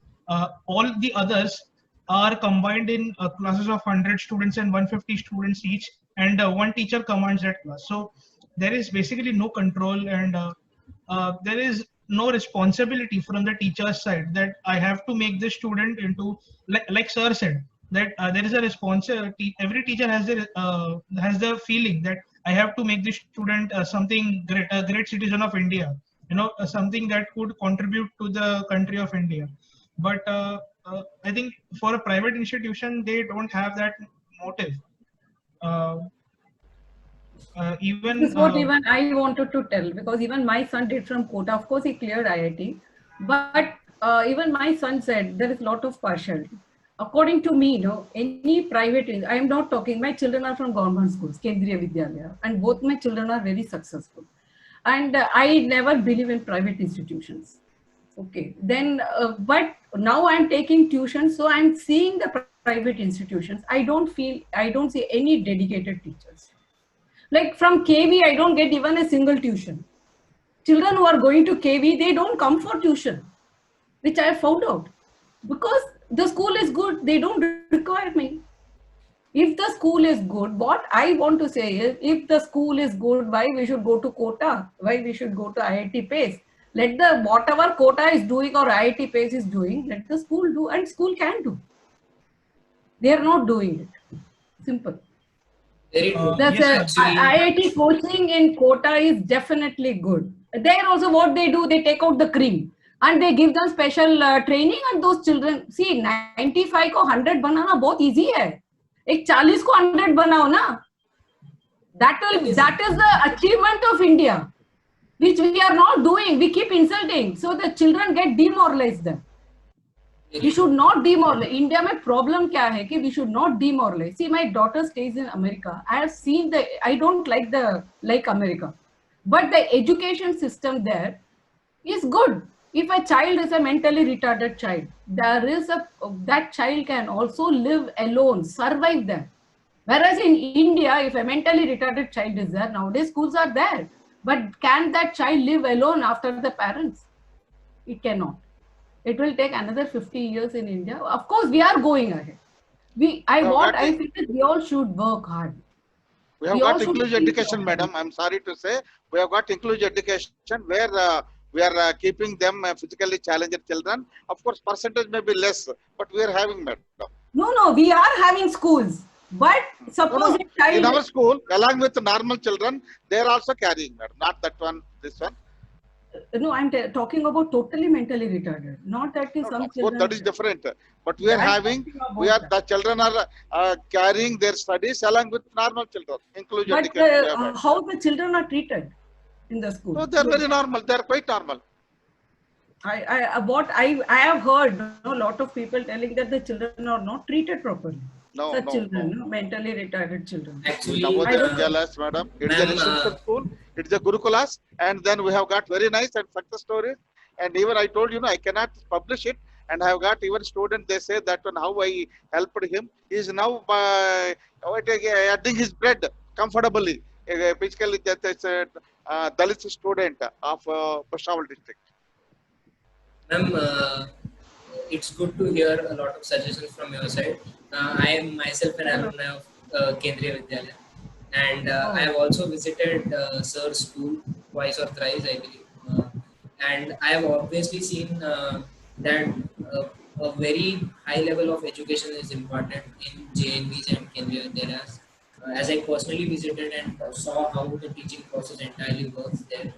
all the others are combined in classes of 100 students and 150 students each, and one teacher commands that class. So there is basically no control, and there is no responsibility from the teacher's side that I have to make this student into, like sir said, that there is a responsibility. Every teacher has the feeling that I have to make this student something great, a great citizen of India, something that could contribute to the country of India. But I think for a private institution, they don't have that motive. Uh, this even is what even I wanted to tell, because even my son did from Kota. Of course, he cleared IIT, but even my son said there is a lot of partiality. According to me, any private, I am not talking, my children are from government schools, Kendriya Vidyalaya, and both my children are very successful. And I never believe in private institutions. Okay, then, but now I'm taking tuition, so I'm seeing the private institutions. I don't see any dedicated teachers. Like from KV, I don't get even a single tuition. Children who are going to KV, they don't come for tuition. which I found out. Because the school is good, they don't require me. If the school is good, what I want to say is, if the school is good, why we should go to Kota? Why we should go to IIT PACE? Let the whatever Kota is doing or IIT PACE is doing, let the school do, and school can do. They are not doing it. Simple. Very true. That's Yes, a, sir. Actually, IIT coaching in Kota is definitely good. There also what they do, they take out the cream and they give them special training, and those children, see 95 को 100 बनाना बहुत easy है. एक 40 को 100 बनाओ ना. That is the achievement of India, which we are not doing. We keep insulting, so the children get demoralized then. We should not demoralize. India में problem क्या है कि we should not demoralize. See, my daughter stays in America. I have seen I don't like America, but the education system there is good. If a child is a mentally retarded child, that child can also live alone, survive there. Whereas in India, if a mentally retarded child is there, nowadays schools are there, but can that child live alone after the parents? It cannot. It will take another 50 years in India. Of course, we are going ahead. I feel that we all should work hard. We have got inclusive education, madam. I'm sorry to say, we have got inclusive education where we are keeping them physically challenged children. Of course, percentage may be less, but we are having, madam. No, we are having schools. But suppose a child... In our school, along with normal children, they are also carrying, madam. Not that one, this one. No, I'm talking about totally mentally retarded. Not that is some children... That is different. But we are having, the children are carrying their studies along with normal children, inclusive education. But how the children are treated in the school? No, they are very normal. They are quite normal. I have heard a lot of people telling that the children are not treated properly. Such children, mentally retarded children. Actually, madam, it is a residential school, it is a Gurukulas, and then we have got very nice and success stories. And even I told you, I cannot publish it, and I have got even students, they say that on how I helped him. He is now adding his bread comfortably. Basically, that is a Dalit student of Peshawar district. Ma'am, it's good to hear a lot of suggestions from your side. I am myself an alumni of Kendriya Vidyalaya, and I have also visited Sir's school twice or thrice, I believe. And I have obviously seen that a very high level of education is important in JNVs and Kendriya Vidyalayas. As I personally visited and saw how the teaching process entirely works there,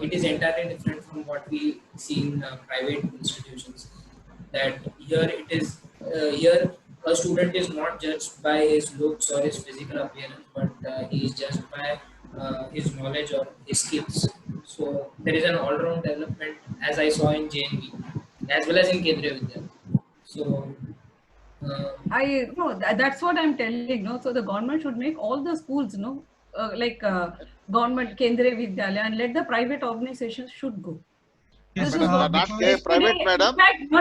it is entirely different from what we see in private institutions. That here it is, here a student is not judged by his looks or his physical appearance, but he is judged by his knowledge or his skills. So there is an all-round development, as I saw in JNV, as well as in Kendriya Vidyalaya. So that's what I'm telling. No, so the government should make all the schools, government Kendriya Vidyalaya, and let the private organizations should go. Yes, not private, madam.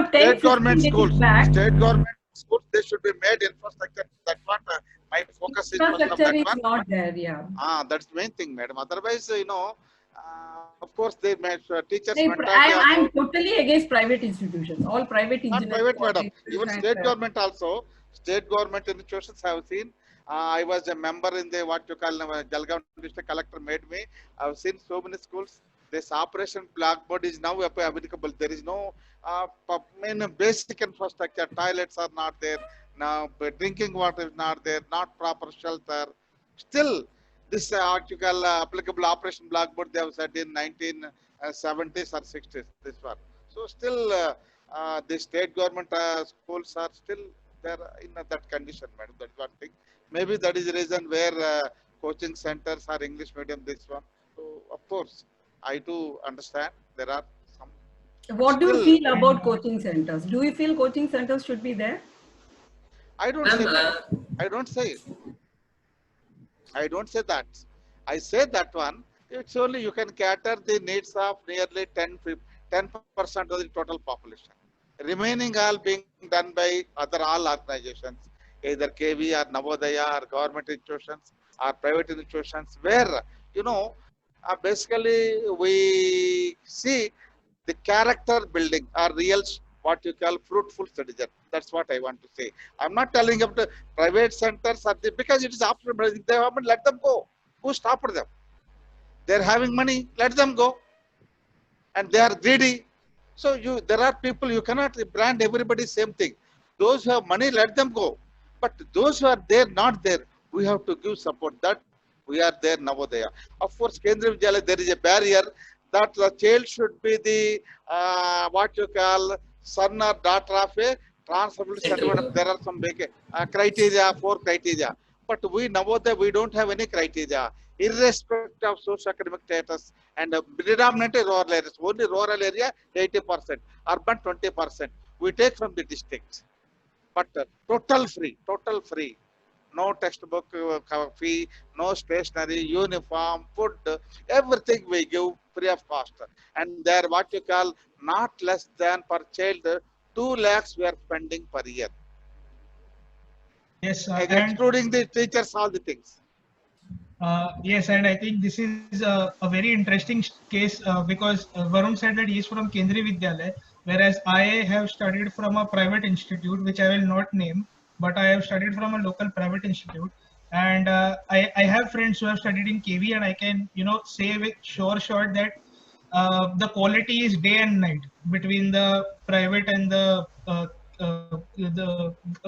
State government schools. State government schools, they should be made infrastructure. That's what my focus is. Infrastructure is not there, yeah. That's the main thing, madam. Otherwise, of course, they may teachers. I'm totally against private institutions. All private institutions. Not private, madam. Even state government also. State government institutions have seen. I was a member in the what you call Jalgaon district collector made me. I've seen so many schools. This operation blackboard is now applicable. There is no basic infrastructure. Toilets are not there now. Drinking water is not there. Not proper shelter. Still, this article applicable operation blackboard they have said in 1970s or 60s. This one. So still, the state government schools are still there in that condition, madam. That's one thing. Maybe that is the reason where coaching centers are English medium. This one. So of course. I do understand there are some. What do you feel about coaching centers? Do you feel coaching centers should be there? I don't say that. I don't say it. I don't say that. I say that one. It's only you can cater the needs of nearly 10% of the total population. Remaining all being done by all organizations, either KV or Navodaya or government institutions or private institutions, where basically we see the character building are real, what you call fruitful citizen. That's what I want to say. I'm not telling up to private centers or because it is after they haven't let them go. Who stopped them? They're having money, let them go. And they are greedy. So there are people, you cannot brand everybody same thing. Those who have money, let them go. But those who are there, not there, we have to give support. That we are there Navodaya. Of course, Kendriya Vidyalaya, there is a barrier that the child should be the what you call son or daughter of a transferable settlement. There are some big criteria, 4 criteria. But we Navodaya, we don't have any criteria, irrespective of socio-economic status, and predominantly rural areas. Only rural area 80%, urban 20%. We take from the districts. But total free. No textbook fee, no stationery, uniform, food, everything we give free of cost. And there what you call not less than per child 2 lakhs we are spending per year. Yes, excluding the teachers, all the things. Yes, and I think this is a very interesting case because Varun said that he is from Kendriya Vidyalaya, whereas I have studied from a private institute, which I will not name, but I have studied from a local private institute. And I have friends who have studied in KV, and I can, say with sure shot that the quality is day and night between the private and the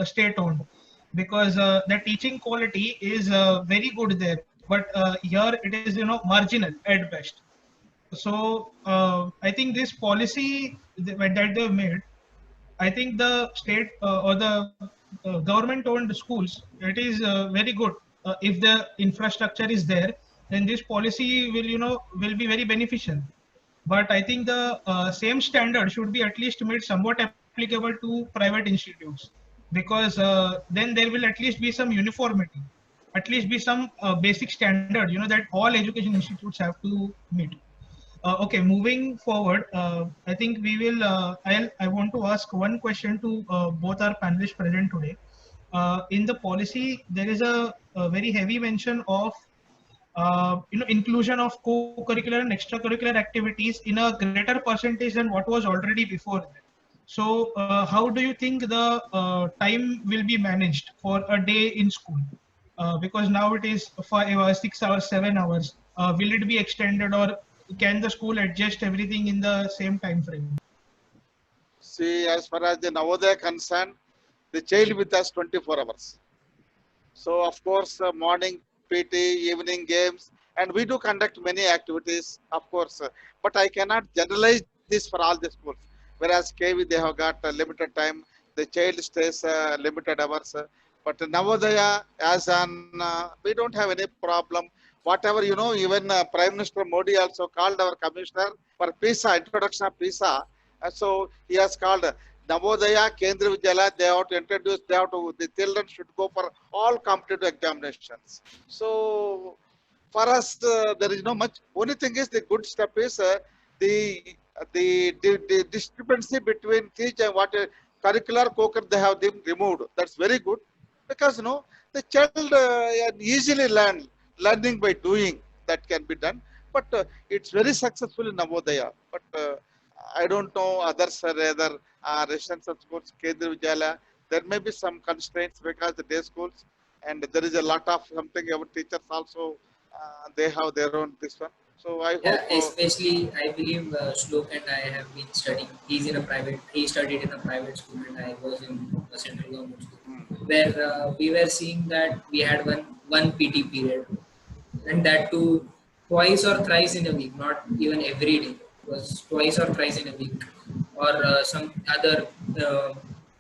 state-owned, because the teaching quality is very good there, but here it is marginal at best. So I think this policy that they made, I think the state or the government owned schools, it is very good. If the infrastructure is there, then this policy will be very beneficial. But I think the same standard should be at least made somewhat applicable to private institutes, because then there will at least be some uniformity, at least be some basic standard, that all education institutes have to meet. Okay, moving forward, I think we will. I want to ask one question to both our panelists present today. In the policy, there is a very heavy mention of inclusion of co-curricular and extracurricular activities in a greater percentage than what was already before that. So, how do you think the time will be managed for a day in school? Because now it is 5 hours, 6 hours, 7 hours. Will it be extended, or can the school adjust everything in the same time frame? See, as far as the Navodaya concerned, the child with us 24 hours. So, of course, morning PT, evening games, and we do conduct many activities, of course. But I cannot generalize this for all the schools. Whereas KV, they have got a limited time. The child stays limited hours. But Navodaya, as an, we don't have any problem. Whatever, even Prime Minister Modi also called our commissioner for PISA, introduction of PISA. So he has called Navodaya, Kendriya Vidyalaya, they have to introduce, the children should go for all competitive examinations. So for us, there is no much. Only thing is the good step is the discrepancy between teach and what curricular co-curricular they have them removed. That's very good, because the child easily learning by doing, that can be done. But it's very successful in Navodaya. But I don't know others are rather residential schools, Kendriya Vidyalaya. There may be some constraints because the day schools, and there is a lot of something. Our teachers also they have their own this one. So I hope. Especially I believe Shlok and I have been studying. He studied in a private school, and I was in a central government school, where we were seeing that we had one PT period, and that too twice or thrice in a week, not even every day. It was twice or thrice in a week, or some other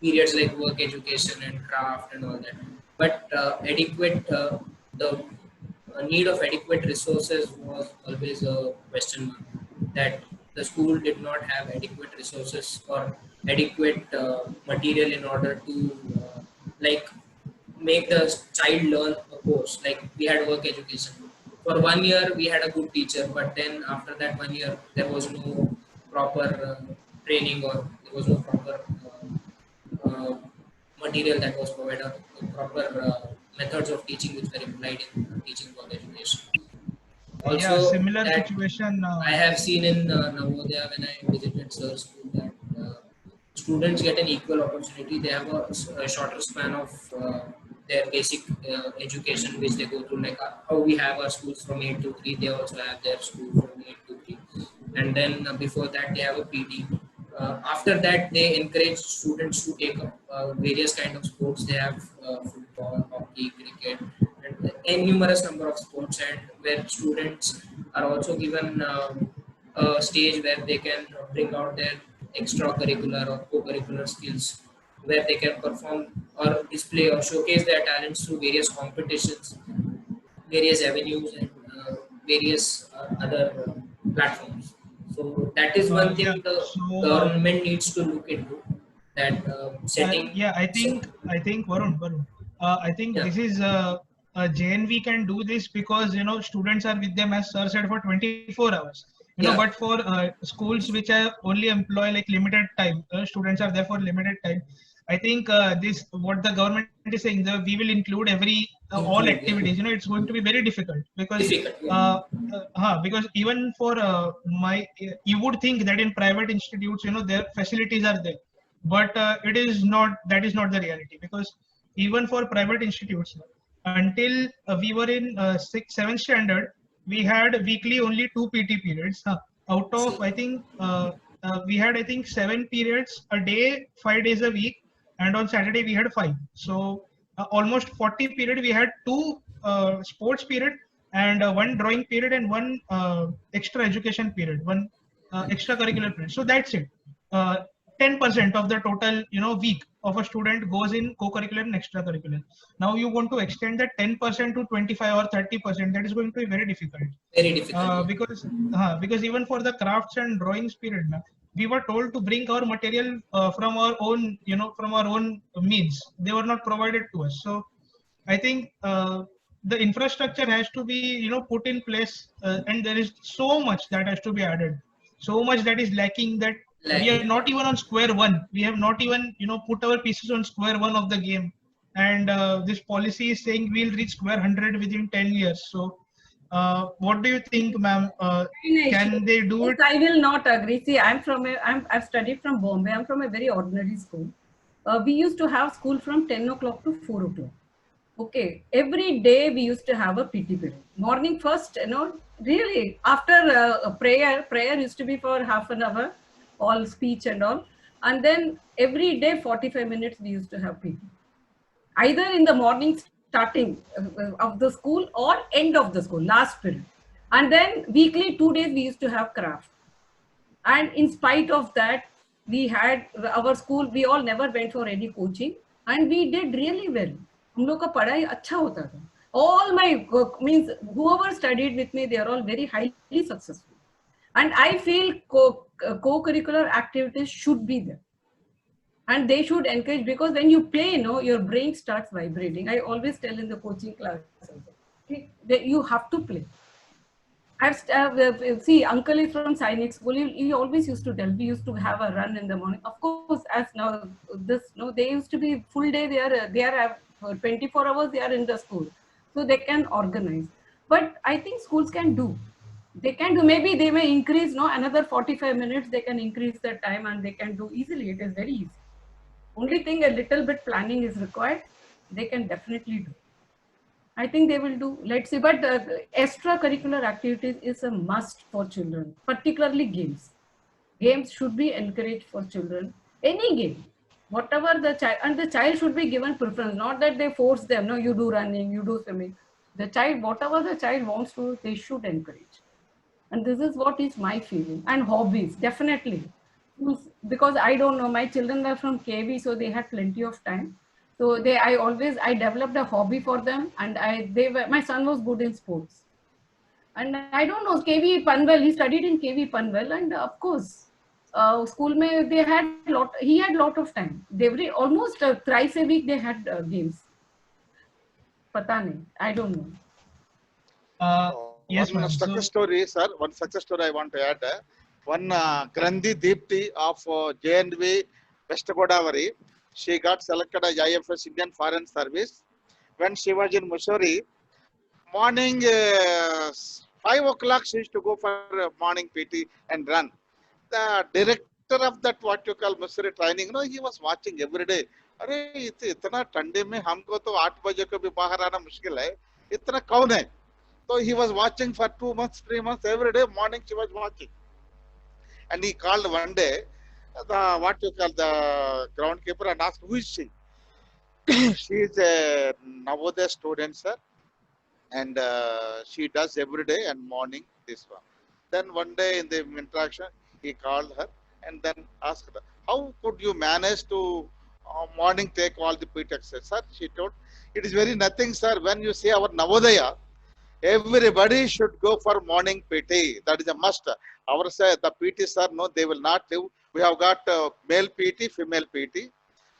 periods like work education and craft and all that. But the need of adequate resources was always a question mark. That the school did not have adequate resources or adequate material in order to like make the child learn a course. Like we had work education. For 1 year, we had a good teacher, but then after that 1 year, there was no proper training, or there was no proper material that was provided, proper methods of teaching which were implied in teaching for education. Also, Yeah, similar that situation. I have seen in Navodaya when I visited Sir School that students get an equal opportunity. They have a shorter span of their basic education which they go through. Like how we have our schools from 8 to 3, they also have their school from 8 to 3. And then before that, they have a PD. After that, they encourage students to take up various kind of sports. They have football, hockey, cricket, and a numerous number of sports, and where students are also given a stage where they can bring out their extracurricular or co-curricular skills, where they can perform or display or showcase their talents through various competitions, various avenues, and various other platforms. So that is one Yeah. thing the So government needs to look into, that setting. yeah, I think Varun, I think Yeah, this is JNV can do this because students are with them, as sir said, for 24 hours. yeah, But for schools which are only employ like limited time, students are there for limited time. I think this what the government is saying, that we will include every all include, yeah, activities. It's going to be very difficult because difficult, yeah, because even for you would think that in private institutes, their facilities are there, but it is not. That is not the reality, because even for private institutes, until we were in 7th standard, we had weekly only 2 PT periods. Out of, see, I think, we had, I think, 7 periods a day, 5 days a week, and on Saturday we had 5. So almost 40 period. We had 2 sports period, and 1 drawing period, and 1 extra education period, 1 extracurricular period. So that's it. 10% of the total week of a student goes in co-curricular and extracurricular. Now you want to extend that 10% to 25 or 30%. That is going to be very difficult, very difficult, yeah. because even for the crafts and drawings period, we were told to bring our material from our own, from our own means. They were not provided to us. So I think the infrastructure has to be put in place, and there is so much that has to be added, so much that is lacking, that we are Lacking, not even on square one. We have not even put our pieces on square one of the game, and this policy is saying we'll reach square 100 within 10 years. So what do you think, ma'am? Can they do Yes, it? I will not agree. See, I've studied from Bombay. I'm from a very ordinary school. We used to have school from 10 o'clock to 4 o'clock. Okay, every day we used to have a PT period. Morning first, really after a prayer used to be for half an hour, all speech and all. And then every day 45 minutes we used to have PT. Either in the morning starting of the school or end of the school, last period. And then weekly 2 days we used to have craft. And in spite of that, we had our school, we all never went for any coaching, and we did really well. हम लोग का पढ़ाई अच्छा होता था. All my means whoever studied with me, they are all very highly successful. And I feel co-curricular activities should be there. And they should encourage, because when you play, your brain starts vibrating. I always tell in the coaching class, okay, that you have to play. See, uncle is from Sainik School. He always used to tell, we used to have a run in the morning. Of course, as now they used to be full day. They are 24 hours. They are in the school, so they can organize. But I think schools can do. They can do. Maybe they may increase. Another 45 minutes. They can increase the time, and they can do easily. It is very easy. Only thing, a little bit planning is required. They can definitely do. I think they will do. Let's see. But extracurricular activities is a must for children, particularly games. Games should be encouraged for children. Any game, whatever the child, and the child should be given preference. Not that they force them. No, you do running, you do swimming. The child, whatever the child wants to, they should encourage. And this is what is my feeling. And hobbies, definitely. Because I don't know, my children were from KV, so they had plenty of time. So I developed a hobby for them, and my son was good in sports. And I don't know, KV Panvel, he studied in KV Panvel, and of course, school mein he had lot of time. Almost thrice a week they had games. Pata nahi, I don't know. Yes, One ma'am. success story, sir. One success story I want to add. One Grandhi Deepti of JNV West Godavari. She got selected as IFS Indian Foreign Service. When she was in Missouri, morning 5 o'clock she used to go for morning PT and run. The director of that what you call Missouri training, he was watching every day. अरे इतना ठंडे में हमको तो 8 बजे को भी बाहर आना मुश्किल है, इतना कौन है? So he was watching for 2 months, 3 months, every day morning she was watching. And he called one day the what you call the groundkeeper and asked, who is she? She is a Navodaya student, sir, and she does every day and morning this one. Then one day in the interaction, he called her and then asked her, how could you manage to morning take all the PT exercises? Sir, she told, it is very nothing, sir. When you say our Navodaya, everybody should go for morning PT. That is a must. Our say the PT, sir, no, they will not live. We have got male PT, female PT,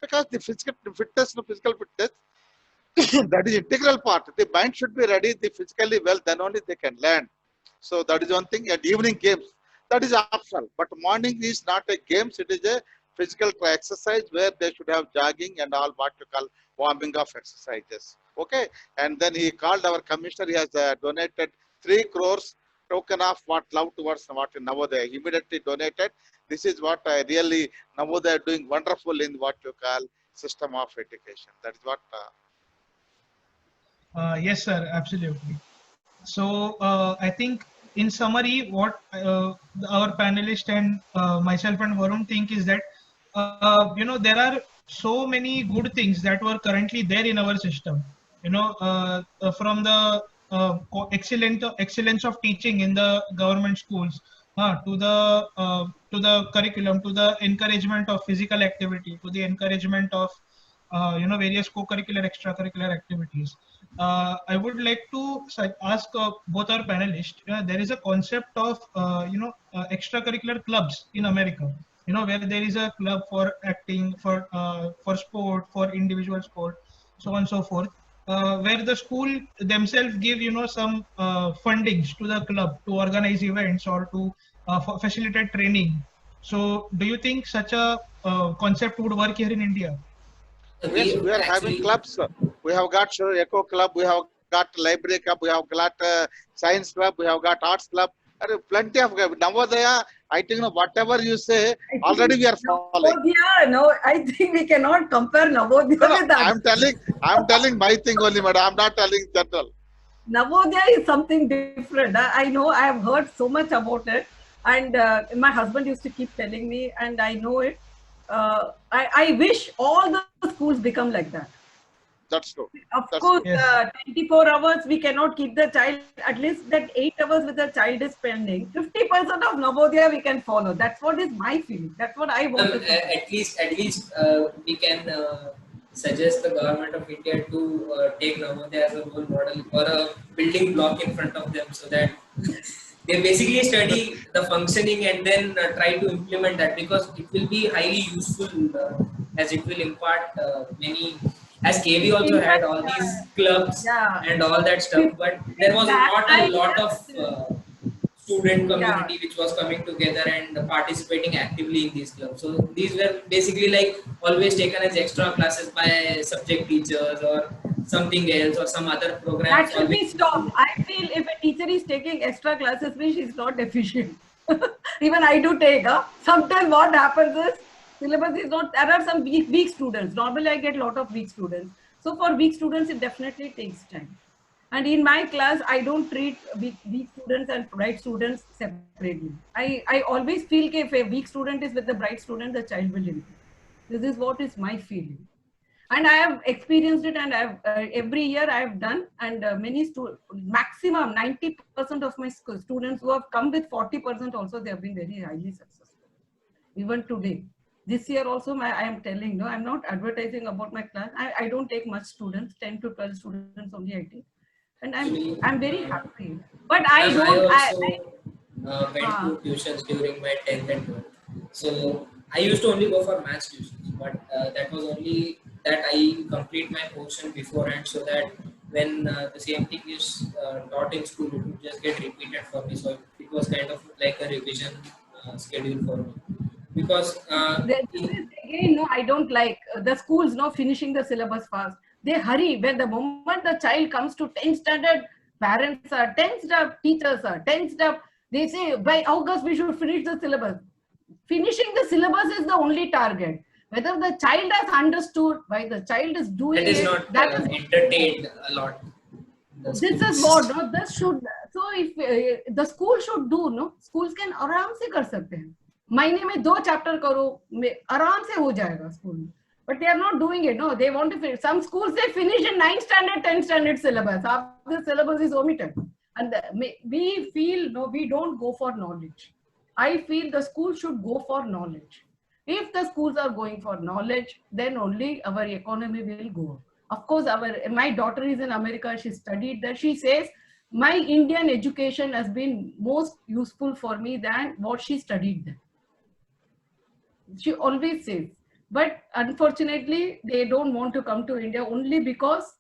because the physical fitness, no physical fitness, that is integral part. The mind should be ready, the physically well, then only they can learn. So that is one thing. And evening games, that is optional. But morning is not a games, it is a physical exercise where they should have jogging and all what you call warming up exercises. Okay. And then he called our commissioner, he has donated 3 crores token of what love towards what Navodaya. He immediately donated. This is what I really, Navodaya doing wonderful in what you call system of education. That is what. Yes, sir, absolutely. So I think in summary, what our panelist and myself and Varun think is that, there are so many good things that were currently there in our system, from the excellence of teaching in the government schools, to the curriculum, to the encouragement of physical activity, to the encouragement of various co-curricular, extracurricular activities. I would like to ask both our panelists. There is a concept of extracurricular clubs in America. Where there is a club for acting, for sport, for individual sport, so on and so forth. Where the school themselves give some fundings to the club to organize events or to facilitate training. So, do you think such a concept would work here in India? Yes, we are having clubs. We have got Eco Club, we have got Library Club, we have got Science Club, we have got Arts Club. Plenty of Navodaya. I think whatever you say, already we are following. Navodaya, no, I think we cannot compare Navodaya with that. I'm telling my thing only, madam. I'm not telling general. Navodaya is something different. I know, I have heard so much about it, and my husband used to keep telling me, and I know it. I wish all the schools become like that. That's true. Of course, yes. 24 hours we cannot keep the child. At least that 8 hours with the child is spending. 50% of Navodaya we can follow. That's what is my feeling. That's what I want. At least we can suggest the government of India to take Navodaya as a role model or a building block in front of them, so that they basically study the functioning and then try to implement that, because it will be highly useful as it will impart many. As KV also had all these clubs and all that stuff, but there was not a lot of student community which was coming together and participating actively in these clubs. So these were basically like always taken as extra classes by subject teachers or something else or some other program. That should be stopped. I feel if a teacher is taking extra classes, means she's not efficient. Even I do take. Sometimes what happens is, syllabus is not, there are some weak students. Normally I get a lot of weak students. So for weak students, it definitely takes time. And in my class, I don't treat weak students and bright students separately. I always feel that if a weak student is with the bright student, the child will improve. This is what is my feeling. And I have experienced it, and I've every year I have done, and many maximum 90% of my students who have come with 40% also, they have been very highly successful. Even today. This year also, I am telling, I'm not advertising about my class. I don't take much students, 10 to 12 students only I take. And I'm very happy. But I also went to tuitions during my 10th and 12th. So I used to only go for maths tuitions, but that was only that I complete my portion beforehand, so that when the same thing is taught in school, it would just get repeated for me. So it was kind of like a revision schedule for me. Because again, no, I don't like the schools finishing the syllabus fast. They hurry. When the moment the child comes to 10th standard, Parents are tensed up, teachers are tensed up. They say by August we should finish the syllabus. Finishing the syllabus is the only target. Whether the child has understood, why the child is doing That is it, not that is entertained a lot. this is what no, this should. So if the school should do, no, schools can आराम से कर सकते हैं. महीने में 2 chapter करो, आराम से हो जाएगा स्कूल में. But they are not doing it. No, they want to finish. Some schools they finish in 9th standard, 10th standard syllabus. After the syllabus is omitted, and we feel no, we don't go for knowledge. I feel the school should go for knowledge. If the schools are going for knowledge, then only our economy will go. Of course, my daughter is in America. She studied there. She says my Indian education has been most useful for me than what she studied there. She always says. But unfortunately, they don't want to come to India only because,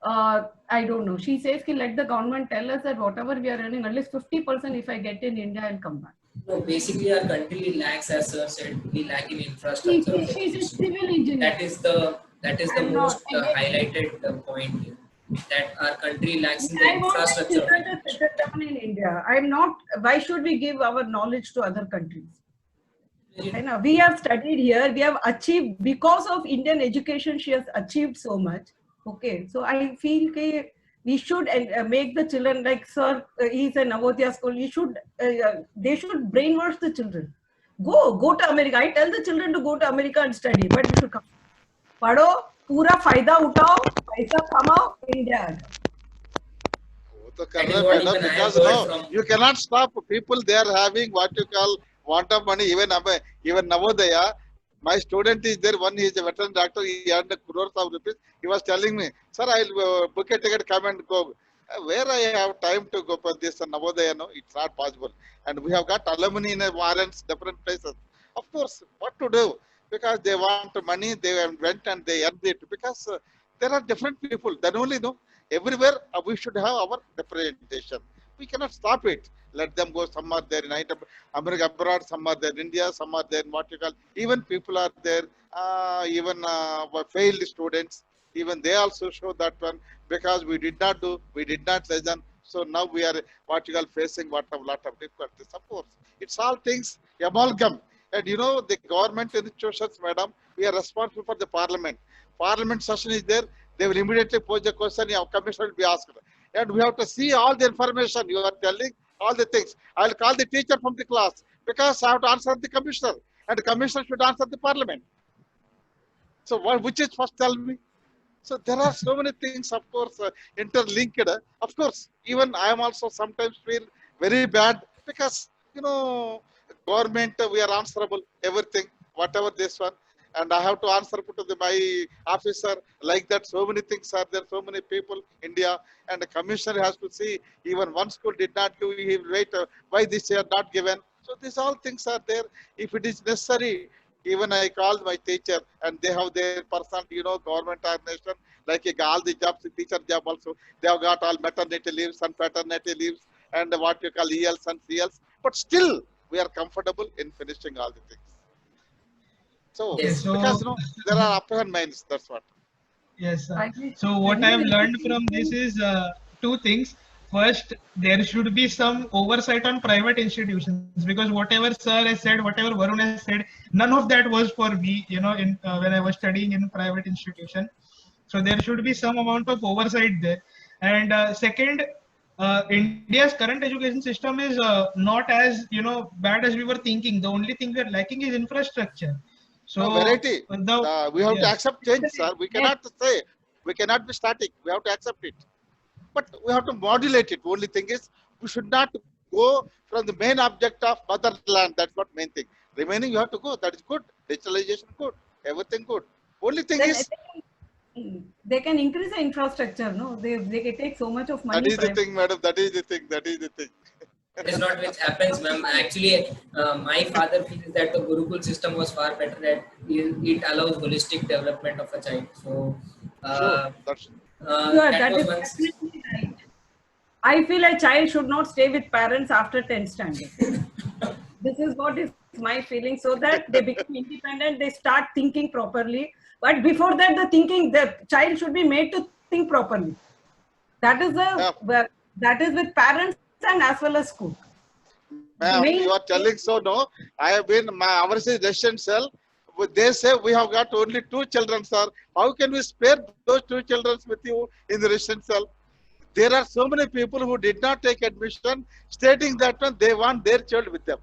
I don't know. She says, let the government tell us that whatever we are earning, at least 50% if I get in India, I'll come back. No, basically our country lacks, as sir said, we lack in infrastructure. She's a civil engineer. That is the most highlighted point here. That our country lacks in the infrastructure. I want to settle down in India. I'm not, why should we give our knowledge to other countries? We have studied here, we have achieved, because of Indian education, she has achieved so much. Okay, so I feel we should make the children, like sir, he's a Navodaya school, they should brainwash the children. Go to America. I tell the children to go to America and study, but you should come. Padho, pura fayda utao, paisa kamao, India. Because no, you cannot stop people. They are having what you call want of money. Even Navodaya, my student is there. One is a veteran doctor. He earned crores of rupees. He was telling me, sir, I'll book a ticket, come and go. Where I have time to go for this Navodaya? No, it's not possible. And we have got alumni in warrants, different places. Of course, what to do? Because they want money, they went and they earned it. Because there are different people. Then only no. Everywhere we should have our representation. We cannot stop it. Let them go. Some are there in America abroad, some are there in India, some are there in what you call. Even people are there, even failed students. Even they also show that one, because we did not do, we did not listen. So now we are what you call facing lot of difficulties. Of course, it's all things amalgam. And you know, the government institutions, madam, we are responsible for the parliament. Parliament session is there. They will immediately pose the question. Your commissioner will be asked, and we have to see all the information you are telling. All the things. I'll call the teacher from the class because I have to answer the commissioner, and the commissioner should answer the parliament. So which is first, tell me? So there are so many things, of course, interlinked. Of course, even I am also sometimes feel very bad because, you know, government, we are answerable, everything, whatever this one. And I have to answer to my officer like that. So many things are there, so many people, India, and the commissioner has to see. Even one school did not do, he will wait, why this year not given. So these all things are there. If it is necessary, even I called my teacher, and they have their personal, you know, government organization, like all the jobs, teacher job also, they have got all maternity leaves and paternity leaves, and what you call ELs and CLs. But still, we are comfortable in finishing all the things. So, yes, so because there are upper minds, that's what. Yes. So what I have learned from this is 2 things. First, there should be some oversight on private institutions, because whatever sir has said, whatever Varun has said, none of that was for me, you know, in when I was studying in private institution. So there should be some amount of oversight there. And second, India's current education system is not as, you know, bad as we were thinking. The only thing we are lacking is infrastructure. So variety. We have to accept change, sir. We cannot say, we cannot be static. We have to accept it. But we have to modulate it. Only thing is, we should not go from the main object of motherland. That's what main thing. Remaining, you have to go. That is good. Digitalization good. Everything good. Only thing is, they can increase the infrastructure. No, they can take so much of money. That is the thing, madam. That is the thing. That is the thing. That is not which happens, ma'am. Actually, my father feels that the Gurukul system was far better, that it allows holistic development of a child. So, that is definitely right. I feel a child should not stay with parents after 10th standard. This is what is my feeling, so that they become independent, they start thinking properly. But before that, the child should be made to think properly. That is the That is with parents and as well as school. Ma'am, Main- you are telling so no. I have been ours is residential. But they say we have got only 2 children, sir. How can we spare those 2 children with you in the residential? There are so many people who did not take admission, stating that they want their child with them.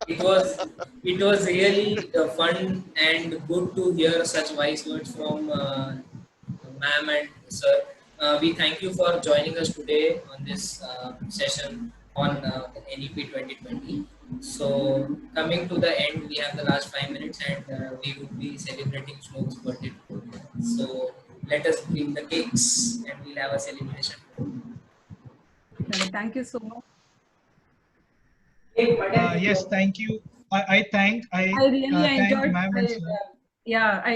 It was really fun and good to hear such wise words from ma'am and sir. We thank you for joining us today on this session on the NEP 2020. So coming to the end, we have the last 5 minutes, and we would be celebrating Shlok's birthday. So let us bring the cakes, and we'll have a celebration. Thank you so much. Yes, thank you. I thank I really thank enjoyed. ma'am and sir. Yeah, I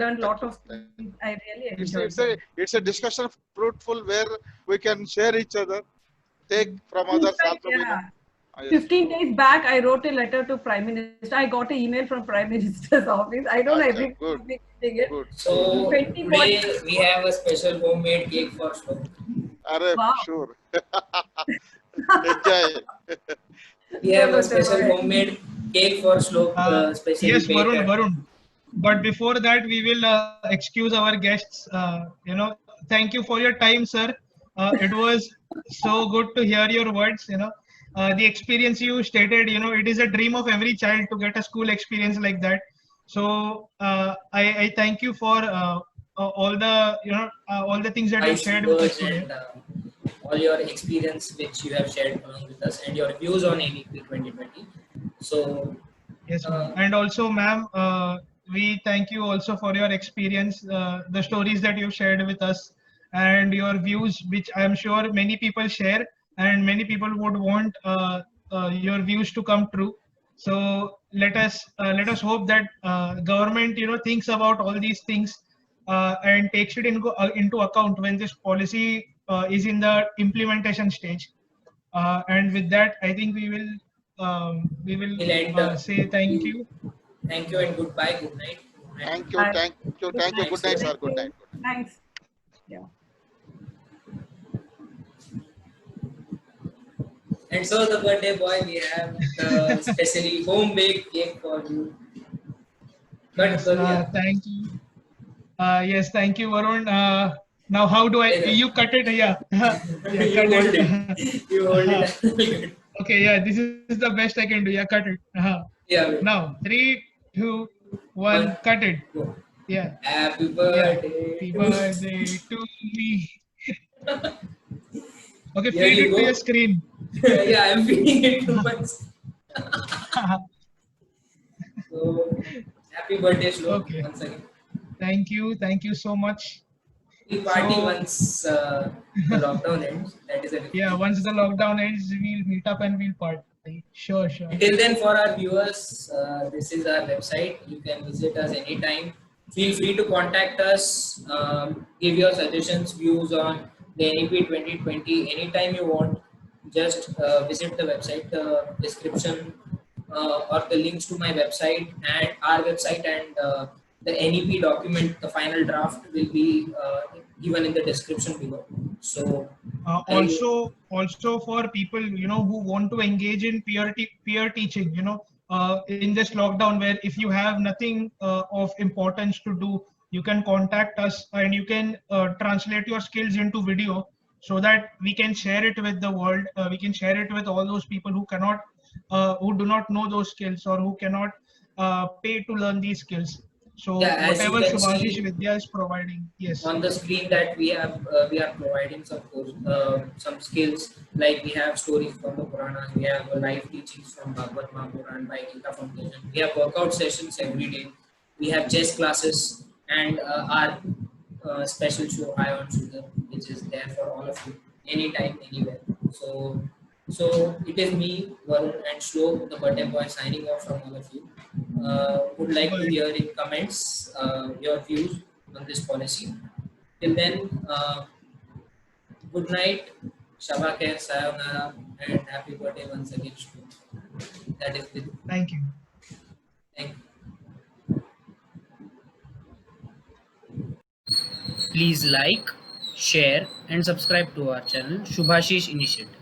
learned a lot of things. I really enjoyed. It's a discussion fruitful where we can share each other, take from In others fact, also. We know. yeah. Yes. 15 days back, I wrote a letter to Prime Minister. I got an email from Prime Minister's office. I don't know Okay, every good. week getting it. Good. So 20 today we have a special homemade cake for Shlok. Are Wow. sure. Enjoy. We have a Chalo, special chalo. homemade cake for Shlok, specially Yes, baked at- Varun. But before that, we will excuse our guests. Thank you for your time, sir. It was so good to hear your words. The experience you stated. It is a dream of every child to get a school experience like that. So I thank you for all the all the things that you wise shared with us words today. and all your experience which you have shared along with us and your views on NEP 2020. So Yes, ma'am. And also, ma'am, we thank you also for your experience, the stories that you shared with us, and your views, which I am sure many people share, and many people would want your views to come true. So let us hope that government, thinks about all these things and takes it into account when this policy is in the implementation stage. And with that, I think we will we'll end. say thank you. Thank you and goodbye. Good night. Good night. Thank you. Bye. Thank you. Thank you. Good night, sir. Good night. Thanks. Yeah. And so the birthday boy, we have specially home baked cake for you. But Yes, yeah. thank you. Yes, thank you, Varun. Now, how do I? You cut it, yeah. Yeah, You cut hold it. it. You hold it. Okay, yeah, this is the best I can do. Yeah, cut it. Yeah. Wait. Now, 3, 2, 1, One. cut it. Go. Yeah, Happy yeah. birthday. Happy to- birthday to me. Okay, Here feed you it to go. your screen. Yeah, I'm feeding it to my. So, happy birthday, Shlok, Okay. once again. Thank you so much. We'll party So- once the lockdown ends. That is a Yeah, once the lockdown ends, we'll meet up and we'll party. Sure. Until then, for our viewers, this is our website. You can visit us anytime. Feel free to contact us, give your suggestions, views on the NEP 2020 anytime you want. Just visit the website, the description or the links to my website and our website and the NEP document, the final draft will be given in the description below. So Also for people who want to engage in peer teaching, in this lockdown, where if you have nothing of importance to do, you can contact us and you can translate your skills into video so that we can share it with the world. We can share it with all those people who do not know those skills or who cannot pay to learn these skills. So Yeah, as you whatever can Shubhashish see Vidya is providing, yes. on the screen that we are providing some skills, like we have stories from the Puranas, we have live teachings from Bhagavad Mahapuran and by Gita Foundation, we have workout sessions every day, we have chess classes and our special show High on Sugar, which is there for all of you anytime, anywhere. So it is me, Varun and Shlok, the birthday boy, signing off from all of you. Would like to hear in comments your views on this policy. Till then, good night, Shaba Khair, Sayonara, and happy birthday once again, Shlok. That is it. Thank you. Thank you. Please like, share, and subscribe to our channel Shubhashish Initiative.